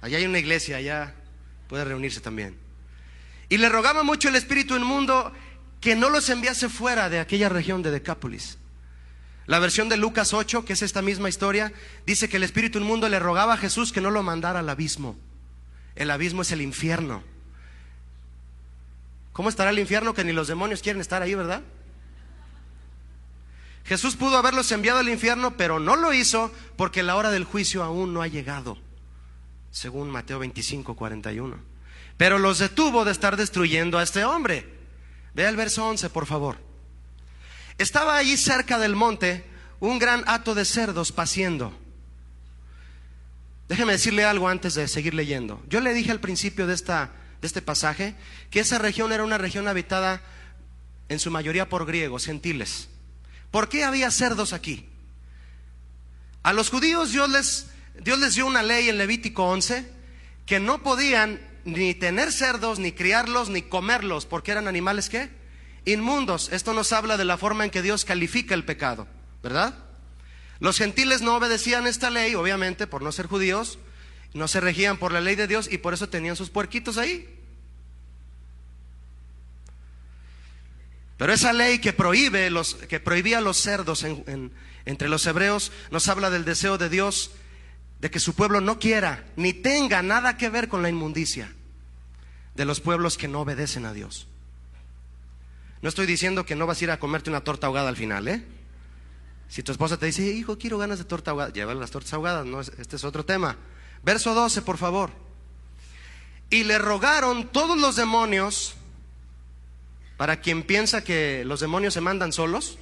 Allá hay una iglesia, allá puede reunirse también. Y le rogaba mucho el espíritu inmundo que no los enviase fuera de aquella región de Decápolis. La versión de Lucas 8, que es esta misma historia, dice que el espíritu inmundo le rogaba a Jesús que no lo mandara al abismo. El abismo es el infierno. ¿Cómo estará el infierno que ni los demonios quieren estar ahí, verdad? Jesús pudo haberlos enviado al infierno, pero no lo hizo porque la hora del juicio aún no ha llegado, según Mateo 25:41. Pero los detuvo de estar destruyendo a este hombre. Vea el verso 11, por favor. Estaba allí cerca del monte un gran hato de cerdos paciendo. Déjeme decirle algo antes de seguir leyendo. Yo le dije al principio de este pasaje que esa región era una región habitada en su mayoría por griegos, gentiles. ¿Por qué había cerdos aquí? A los judíos Dios les dio una ley en Levítico 11 que no podían ni tener cerdos, ni criarlos, ni comerlos, porque eran animales ¿qué? Inmundos. Esto nos habla de la forma en que Dios califica el pecado, ¿verdad? Los gentiles no obedecían esta ley, obviamente, por no ser judíos, no se regían por la ley de Dios y por eso tenían sus puerquitos ahí. Pero esa ley que prohibía los cerdos entre los hebreos nos habla del deseo de Dios de que su pueblo no quiera ni tenga nada que ver con la inmundicia de los pueblos que no obedecen a Dios. No estoy diciendo que no vas a ir a comerte una torta ahogada al final, ¿eh? Si tu esposa te dice: hijo, quiero ganas de torta ahogada, llévale las tortas ahogadas, no, este es otro tema. Verso 12, por favor. Y le rogaron todos los demonios, para quien piensa que los demonios se mandan solos,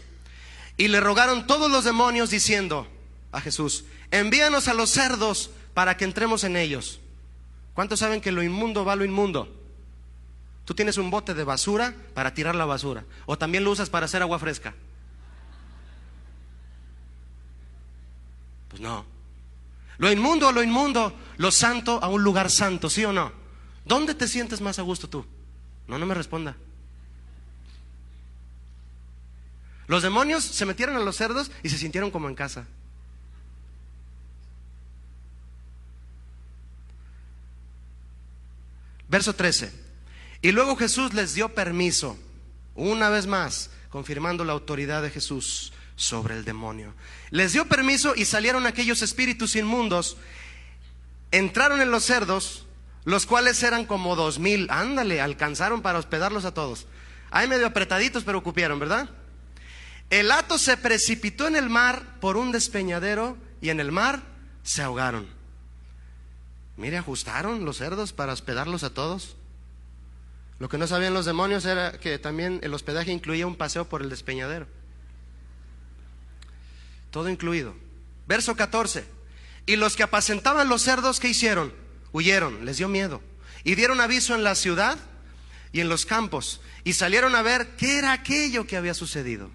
y le rogaron todos los demonios diciendo a Jesús: envíanos a los cerdos para que entremos en ellos. ¿Cuántos saben que lo inmundo va a lo inmundo? Tú tienes un bote de basura para tirar la basura, o también lo usas para hacer agua fresca. Pues no. Lo inmundo a lo inmundo, lo santo a un lugar santo, ¿sí o no? ¿Dónde te sientes más a gusto tú? No me responda. Los demonios se metieron a los cerdos y se sintieron como en casa. Verso 13. Y luego Jesús les dio permiso, una vez más, confirmando la autoridad de Jesús sobre el demonio. Les dio permiso y salieron aquellos espíritus inmundos, entraron en los cerdos, los cuales eran como 2,000. Ándale, alcanzaron para hospedarlos a todos. Ahí medio apretaditos, pero cupieron, ¿verdad? El hato se precipitó en el mar por un despeñadero y en el mar se ahogaron. Mire, ajustaron los cerdos para hospedarlos a todos. Lo que no sabían los demonios era que también el hospedaje incluía un paseo por el despeñadero. Todo incluido. Verso 14. Y los que apacentaban los cerdos, ¿qué hicieron? Huyeron, les dio miedo. Y dieron aviso en la ciudad y en los campos, y salieron a ver qué era aquello que había sucedido.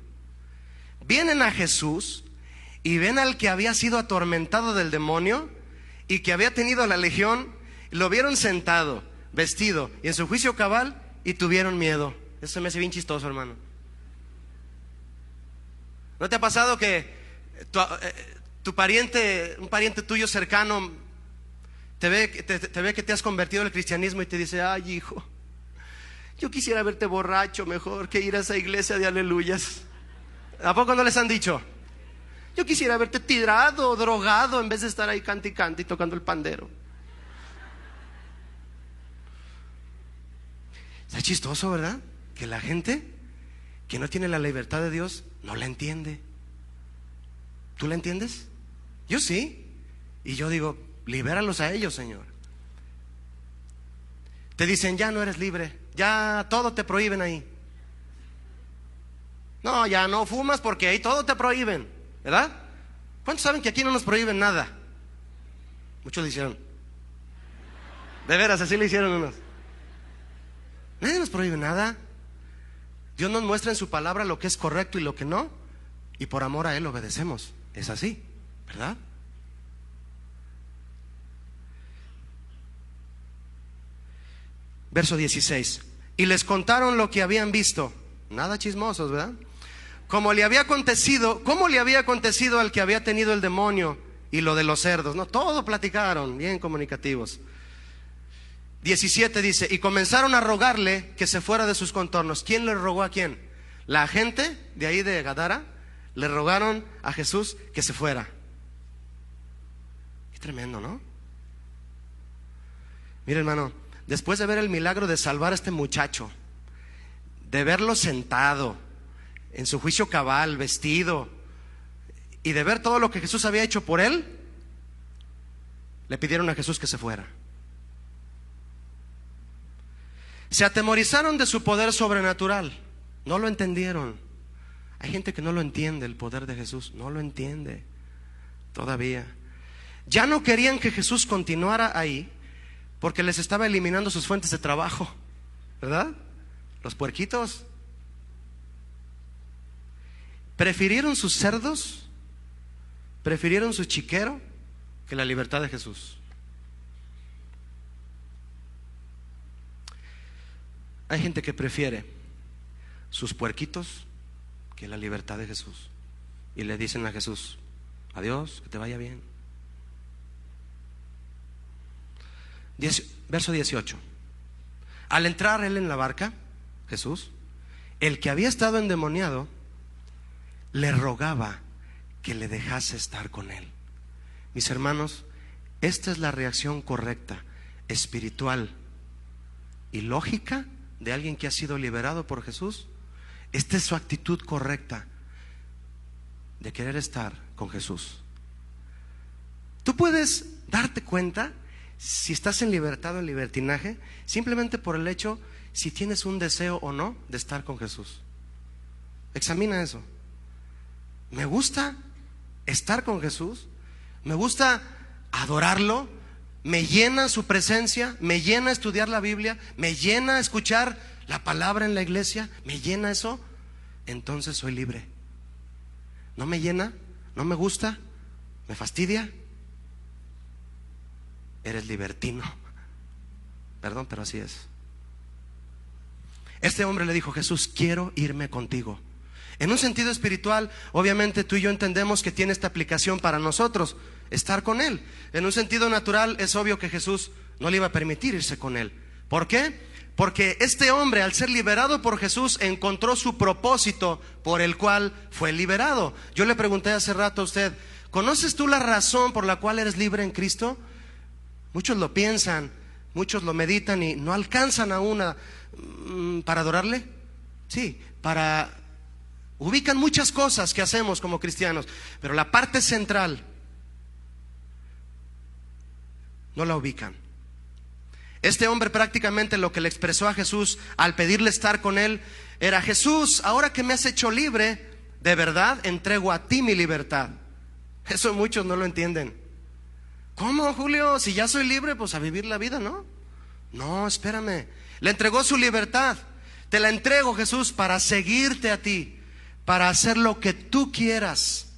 Vienen a Jesús y ven al que había sido atormentado del demonio y que había tenido la legión, lo vieron sentado, vestido y en su juicio cabal, y tuvieron miedo. Eso se me hace bien chistoso, hermano. ¿No te ha pasado que tu pariente, un pariente tuyo cercano, te ve que te has convertido al cristianismo y te dice: ay, hijo, yo quisiera verte borracho mejor que ir a esa iglesia de aleluyas? ¿A poco no les han dicho? Yo quisiera verte tirado, drogado, en vez de estar ahí cante y cante y tocando el pandero. Está chistoso, ¿verdad? Que la gente que no tiene la libertad de Dios no la entiende. ¿Tú la entiendes? Yo sí. Y yo digo: libéralos a ellos, Señor. Te dicen: ya no eres libre, ya todo te prohíben ahí. No, ya no fumas porque ahí todo te prohíben, ¿verdad? ¿Cuántos saben que aquí no nos prohíben nada? Muchos lo hicieron. De veras, así lo hicieron unos. Nadie nos prohíbe nada. Dios nos muestra en su palabra lo que es correcto y lo que no, y por amor a Él obedecemos. Es así, ¿verdad? Verso 16. Y les contaron lo que habían visto. Nada chismosos, ¿verdad? ¿Cómo le había acontecido al que había tenido el demonio y lo de los cerdos? No, todo platicaron, bien comunicativos. 17 dice: y comenzaron a rogarle que se fuera de sus contornos. ¿Quién le rogó a quién? La gente de ahí de Gadara le rogaron a Jesús que se fuera. Qué tremendo, ¿no? Mira, hermano, después de ver el milagro de salvar a este muchacho, de verlo sentado en su juicio cabal, vestido, y de ver todo lo que Jesús había hecho por él, le pidieron a Jesús que se fuera. Se atemorizaron de su poder sobrenatural. No lo entendieron. Hay gente que no lo entiende, el poder de Jesús. No lo entiende todavía. Ya no querían que Jesús continuara ahí porque les estaba eliminando sus fuentes de trabajo, ¿verdad? Los puerquitos. Prefirieron sus cerdos, prefirieron su chiquero que la libertad de Jesús. Hay gente que prefiere sus puerquitos que la libertad de Jesús. Y le dicen a Jesús: adiós, que te vaya bien. Verso 18. Al entrar él en la barca, Jesús, el que había estado endemoniado le rogaba que le dejase estar con él. Mis hermanos, esta es la reacción correcta, espiritual y lógica de alguien que ha sido liberado por Jesús. Esta es su actitud correcta de querer estar con Jesús. Tú puedes darte cuenta si estás en libertad o en libertinaje simplemente por el hecho si tienes un deseo o no de estar con Jesús. Examina eso. Me gusta estar con Jesús, me gusta adorarlo, me llena su presencia, me llena estudiar la Biblia, me llena escuchar la palabra en la iglesia, me llena eso. Entonces soy libre. ¿No me llena? ¿No me gusta? ¿Me fastidia? Eres libertino. Perdón, pero así es. Este hombre le dijo: Jesús, quiero irme contigo. En un sentido espiritual, obviamente tú y yo entendemos que tiene esta aplicación para nosotros, estar con Él. En un sentido natural, es obvio que Jesús no le iba a permitir irse con Él. ¿Por qué? Porque este hombre, al ser liberado por Jesús, encontró su propósito por el cual fue liberado. Yo le pregunté hace rato a usted: ¿conoces tú la razón por la cual eres libre en Cristo? Muchos lo piensan, muchos lo meditan y no alcanzan a una para adorarle. Sí, ubican muchas cosas que hacemos como cristianos, pero la parte central no la ubican. Este hombre prácticamente lo que le expresó a Jesús al pedirle estar con él era: Jesús, ahora que me has hecho libre, de verdad entrego a ti mi libertad. Eso muchos no lo entienden. ¿Cómo, Julio? Si ya soy libre, pues a vivir la vida, ¿no? No, espérame. Le entregó su libertad. Te la entrego, Jesús, para seguirte a ti, para hacer lo que tú quieras.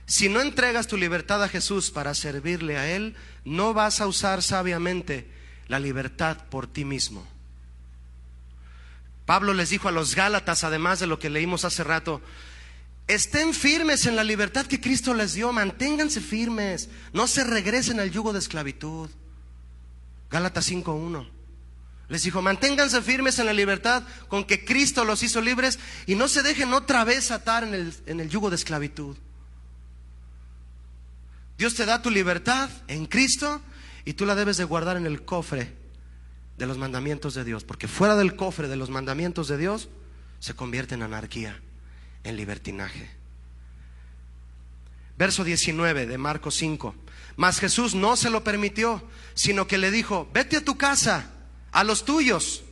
Si no entregas tu libertad a Jesús para servirle a Él, no vas a usar sabiamente la libertad por ti mismo. Pablo les dijo a los Gálatas, además de lo que leímos hace rato: estén firmes en la libertad que Cristo les dio, manténganse firmes, no se regresen al yugo de esclavitud. Gálatas 5:1 les dijo: manténganse firmes en la libertad con que Cristo los hizo libres y no se dejen otra vez atar en el yugo de esclavitud. Dios te da tu libertad en Cristo y tú la debes de guardar en el cofre de los mandamientos de Dios, porque fuera del cofre de los mandamientos de Dios se convierte en anarquía, en libertinaje. Verso 19 de Marcos 5. Mas Jesús no se lo permitió, sino que le dijo: vete a tu casa, a los tuyos,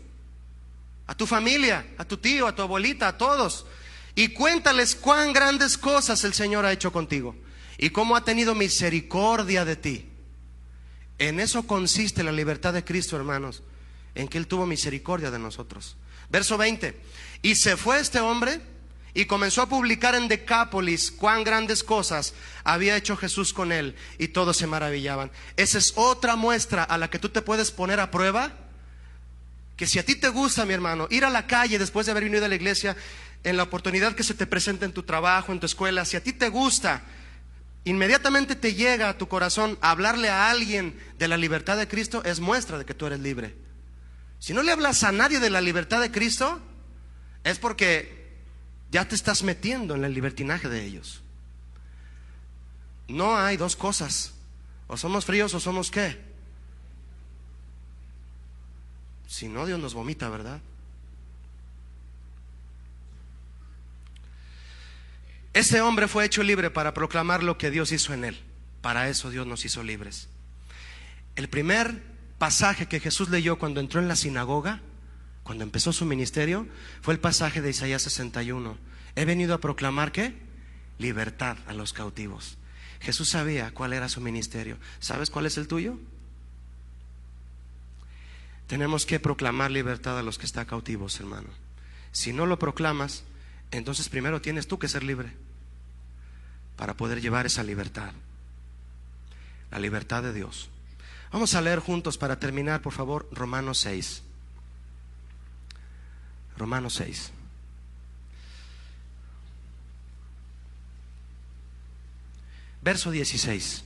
a tu familia, a tu tío, a tu abuelita, a todos, y cuéntales cuán grandes cosas el Señor ha hecho contigo y cómo ha tenido misericordia de ti. En eso consiste la libertad de Cristo, hermanos, en que Él tuvo misericordia de nosotros. Verso 20. Y se fue este hombre y comenzó a publicar en Decápolis cuán grandes cosas había hecho Jesús con él, y todos se maravillaban. Esa es otra muestra a la que tú te puedes poner a prueba, que si a ti te gusta, mi hermano, ir a la calle después de haber venido a la iglesia, en la oportunidad que se te presenta en tu trabajo, en tu escuela, si a ti te gusta, inmediatamente te llega a tu corazón hablarle a alguien de la libertad de Cristo, es muestra de que tú eres libre. Si no le hablas a nadie de la libertad de Cristo, es porque ya te estás metiendo en el libertinaje de ellos. No hay dos cosas: o somos fríos o somos ¿qué? Si no, Dios nos vomita, ¿verdad? Este hombre fue hecho libre para proclamar lo que Dios hizo en él. Para eso Dios nos hizo libres. El primer pasaje que Jesús leyó cuando entró en la sinagoga, cuando empezó su ministerio, fue el pasaje de Isaías 61. He venido a proclamar ¿qué? Libertad a los cautivos. Jesús sabía cuál era su ministerio. ¿Sabes cuál es el tuyo? Tenemos que proclamar libertad a los que están cautivos, hermano. Si no lo proclamas, entonces primero tienes tú que ser libre para poder llevar esa libertad, la libertad de Dios. Vamos a leer juntos para terminar, por favor, Romanos 6. Romanos 6. Verso 16.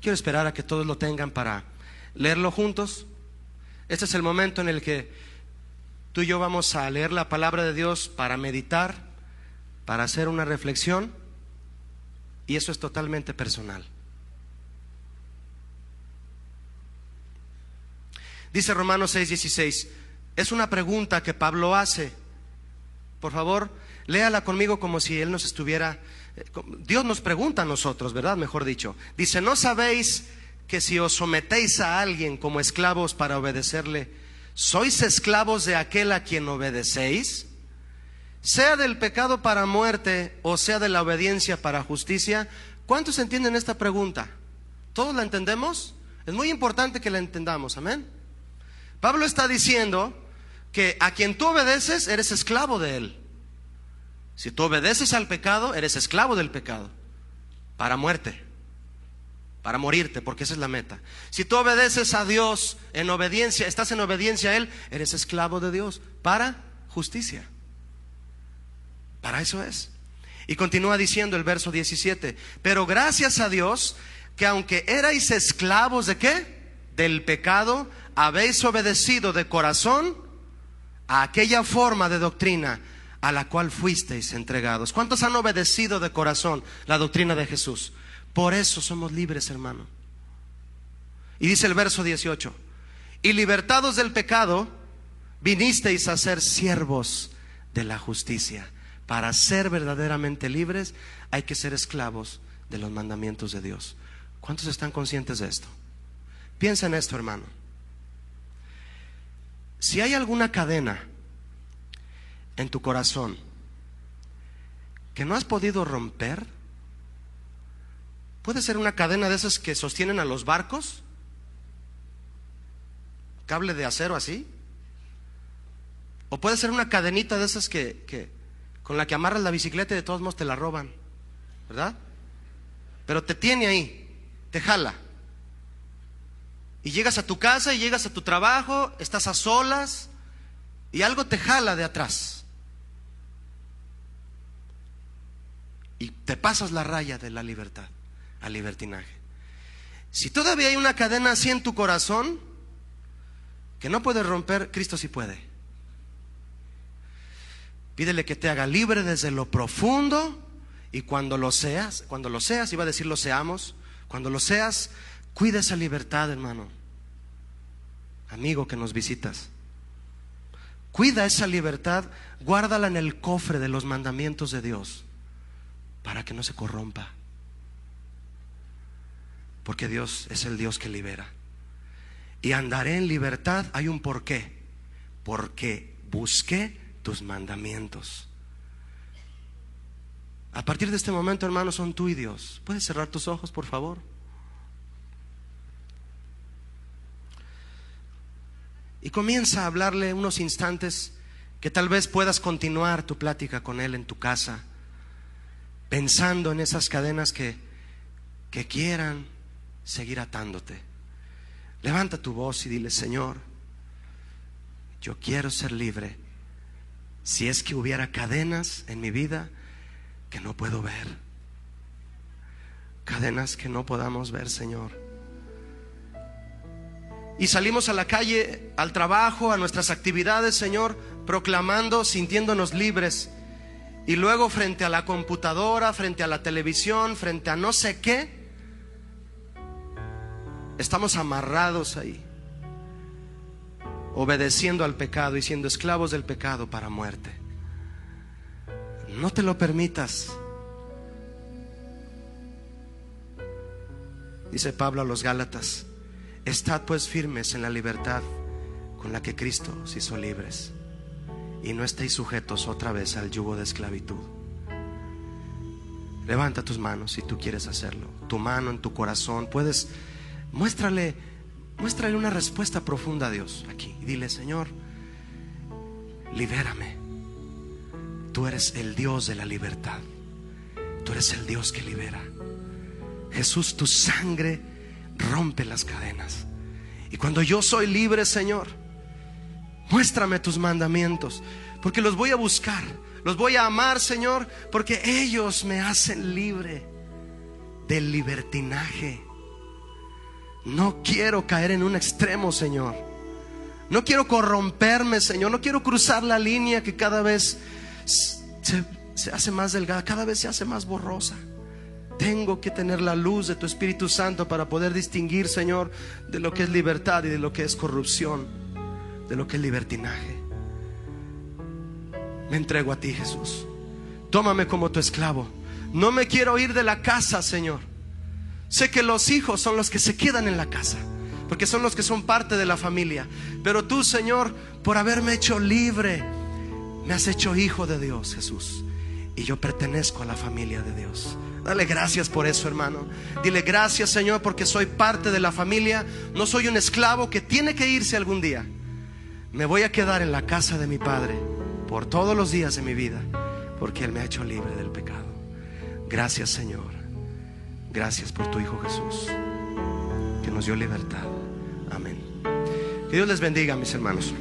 Quiero esperar a que todos lo tengan para leerlo juntos. Este es el momento en el que tú y yo vamos a leer la palabra de Dios para meditar, para hacer una reflexión, y eso es totalmente personal. Dice Romanos 6:16. Es una pregunta que Pablo hace. Por favor, léala conmigo como si él nos estuviera... Dios nos pregunta a nosotros, ¿verdad? Mejor dicho. Dice: ¿no sabéis que si os sometéis a alguien como esclavos para obedecerle, sois esclavos de aquel a quien obedecéis? Sea del pecado para muerte o sea de la obediencia para justicia. ¿Cuántos entienden esta pregunta? ¿Todos la entendemos? Es muy importante que la entendamos, amén. Pablo está diciendo que a quien tú obedeces eres esclavo de él. Si tú obedeces al pecado, eres esclavo del pecado para muerte, para morirte, porque esa es la meta. Si tú obedeces a Dios en obediencia, estás en obediencia a Él, eres esclavo de Dios para justicia. Para eso es. Y continúa diciendo el verso 17: pero gracias a Dios que aunque erais esclavos ¿de qué? Del pecado, habéis obedecido de corazón a aquella forma de doctrina a la cual fuisteis entregados. ¿Cuántos han obedecido de corazón la doctrina de Jesús? Por eso somos libres, hermano. Y dice el verso 18: y libertados del pecado, vinisteis a ser siervos de la justicia. Para ser verdaderamente libres hay que ser esclavos de los mandamientos de Dios. ¿Cuántos están conscientes de esto? Piensa en esto, hermano. Si hay alguna cadena en tu corazón que no has podido romper. Puede ser una cadena de esas que sostienen a los barcos, cable de acero así. O puede ser una cadenita de esas que con la que amarras la bicicleta y de todos modos te la roban, ¿verdad? Pero te tiene ahí, te jala. Y llegas a tu casa y llegas a tu trabajo, estás a solas y algo te jala de atrás. Y te pasas la raya de la libertad al libertinaje. Si todavía hay una cadena así en tu corazón que no puedes romper, Cristo sí puede. Pídele que te haga libre desde lo profundo, y cuando lo seas, iba a decir lo seamos, cuando lo seas, cuida esa libertad, hermano, amigo que nos visitas. Cuida esa libertad, guárdala en el cofre de los mandamientos de Dios, para que no se corrompa. Porque Dios es el Dios que libera. Y andaré en libertad, hay un porqué. Porque busqué tus mandamientos. A partir de este momento, hermanos, son tú y Dios. ¿Puedes cerrar tus ojos, por favor? Y comienza a hablarle unos instantes que tal vez puedas continuar tu plática con Él en tu casa, pensando en esas cadenas que quieran seguir atándote. Levanta tu voz y dile: Señor, yo quiero ser libre. Si es que hubiera cadenas en mi vida que no puedo ver, cadenas que no podamos ver, Señor. Y salimos a la calle, al trabajo, a nuestras actividades, Señor, proclamando, sintiéndonos libres. Y luego frente a la computadora, frente a la televisión, frente a no sé qué, estamos amarrados ahí, obedeciendo al pecado y siendo esclavos del pecado para muerte. No te lo permitas. Dice Pablo a los Gálatas: estad pues firmes en la libertad con la que Cristo os hizo libres, y no estéis sujetos otra vez al yugo de esclavitud. Levanta tus manos si tú quieres hacerlo, tu mano en tu corazón. Puedes, muéstrale una respuesta profunda a Dios aquí y dile: Señor, libérame. Tú eres el Dios de la libertad. Tú eres el Dios que libera. Jesús, tu sangre rompe las cadenas. Y cuando yo soy libre, Señor, muéstrame tus mandamientos, porque los voy a buscar, los voy a amar, Señor, porque ellos me hacen libre del libertinaje. No quiero caer en un extremo, Señor. No quiero corromperme, Señor. No quiero cruzar la línea que cada vez se hace más delgada, cada vez se hace más borrosa. Tengo que tener la luz de tu Espíritu Santo para poder distinguir, Señor, de lo que es libertad y de lo que es corrupción, de lo que es libertinaje. Me entrego a ti, Jesús. Tómame como tu esclavo. No me quiero ir de la casa, Señor. Sé que los hijos son los que se quedan en la casa, porque son los que son parte de la familia. Pero tú, Señor, por haberme hecho libre, me has hecho hijo de Dios, Jesús. Y yo pertenezco a la familia de Dios. Dale gracias por eso, hermano. Dile: gracias, Señor, porque soy parte de la familia. No soy un esclavo que tiene que irse algún día. Me voy a quedar en la casa de mi Padre por todos los días de mi vida, porque Él me ha hecho libre del pecado. Gracias, Señor. Gracias por tu Hijo Jesús, que nos dio libertad. Amén. Que Dios les bendiga, mis hermanos.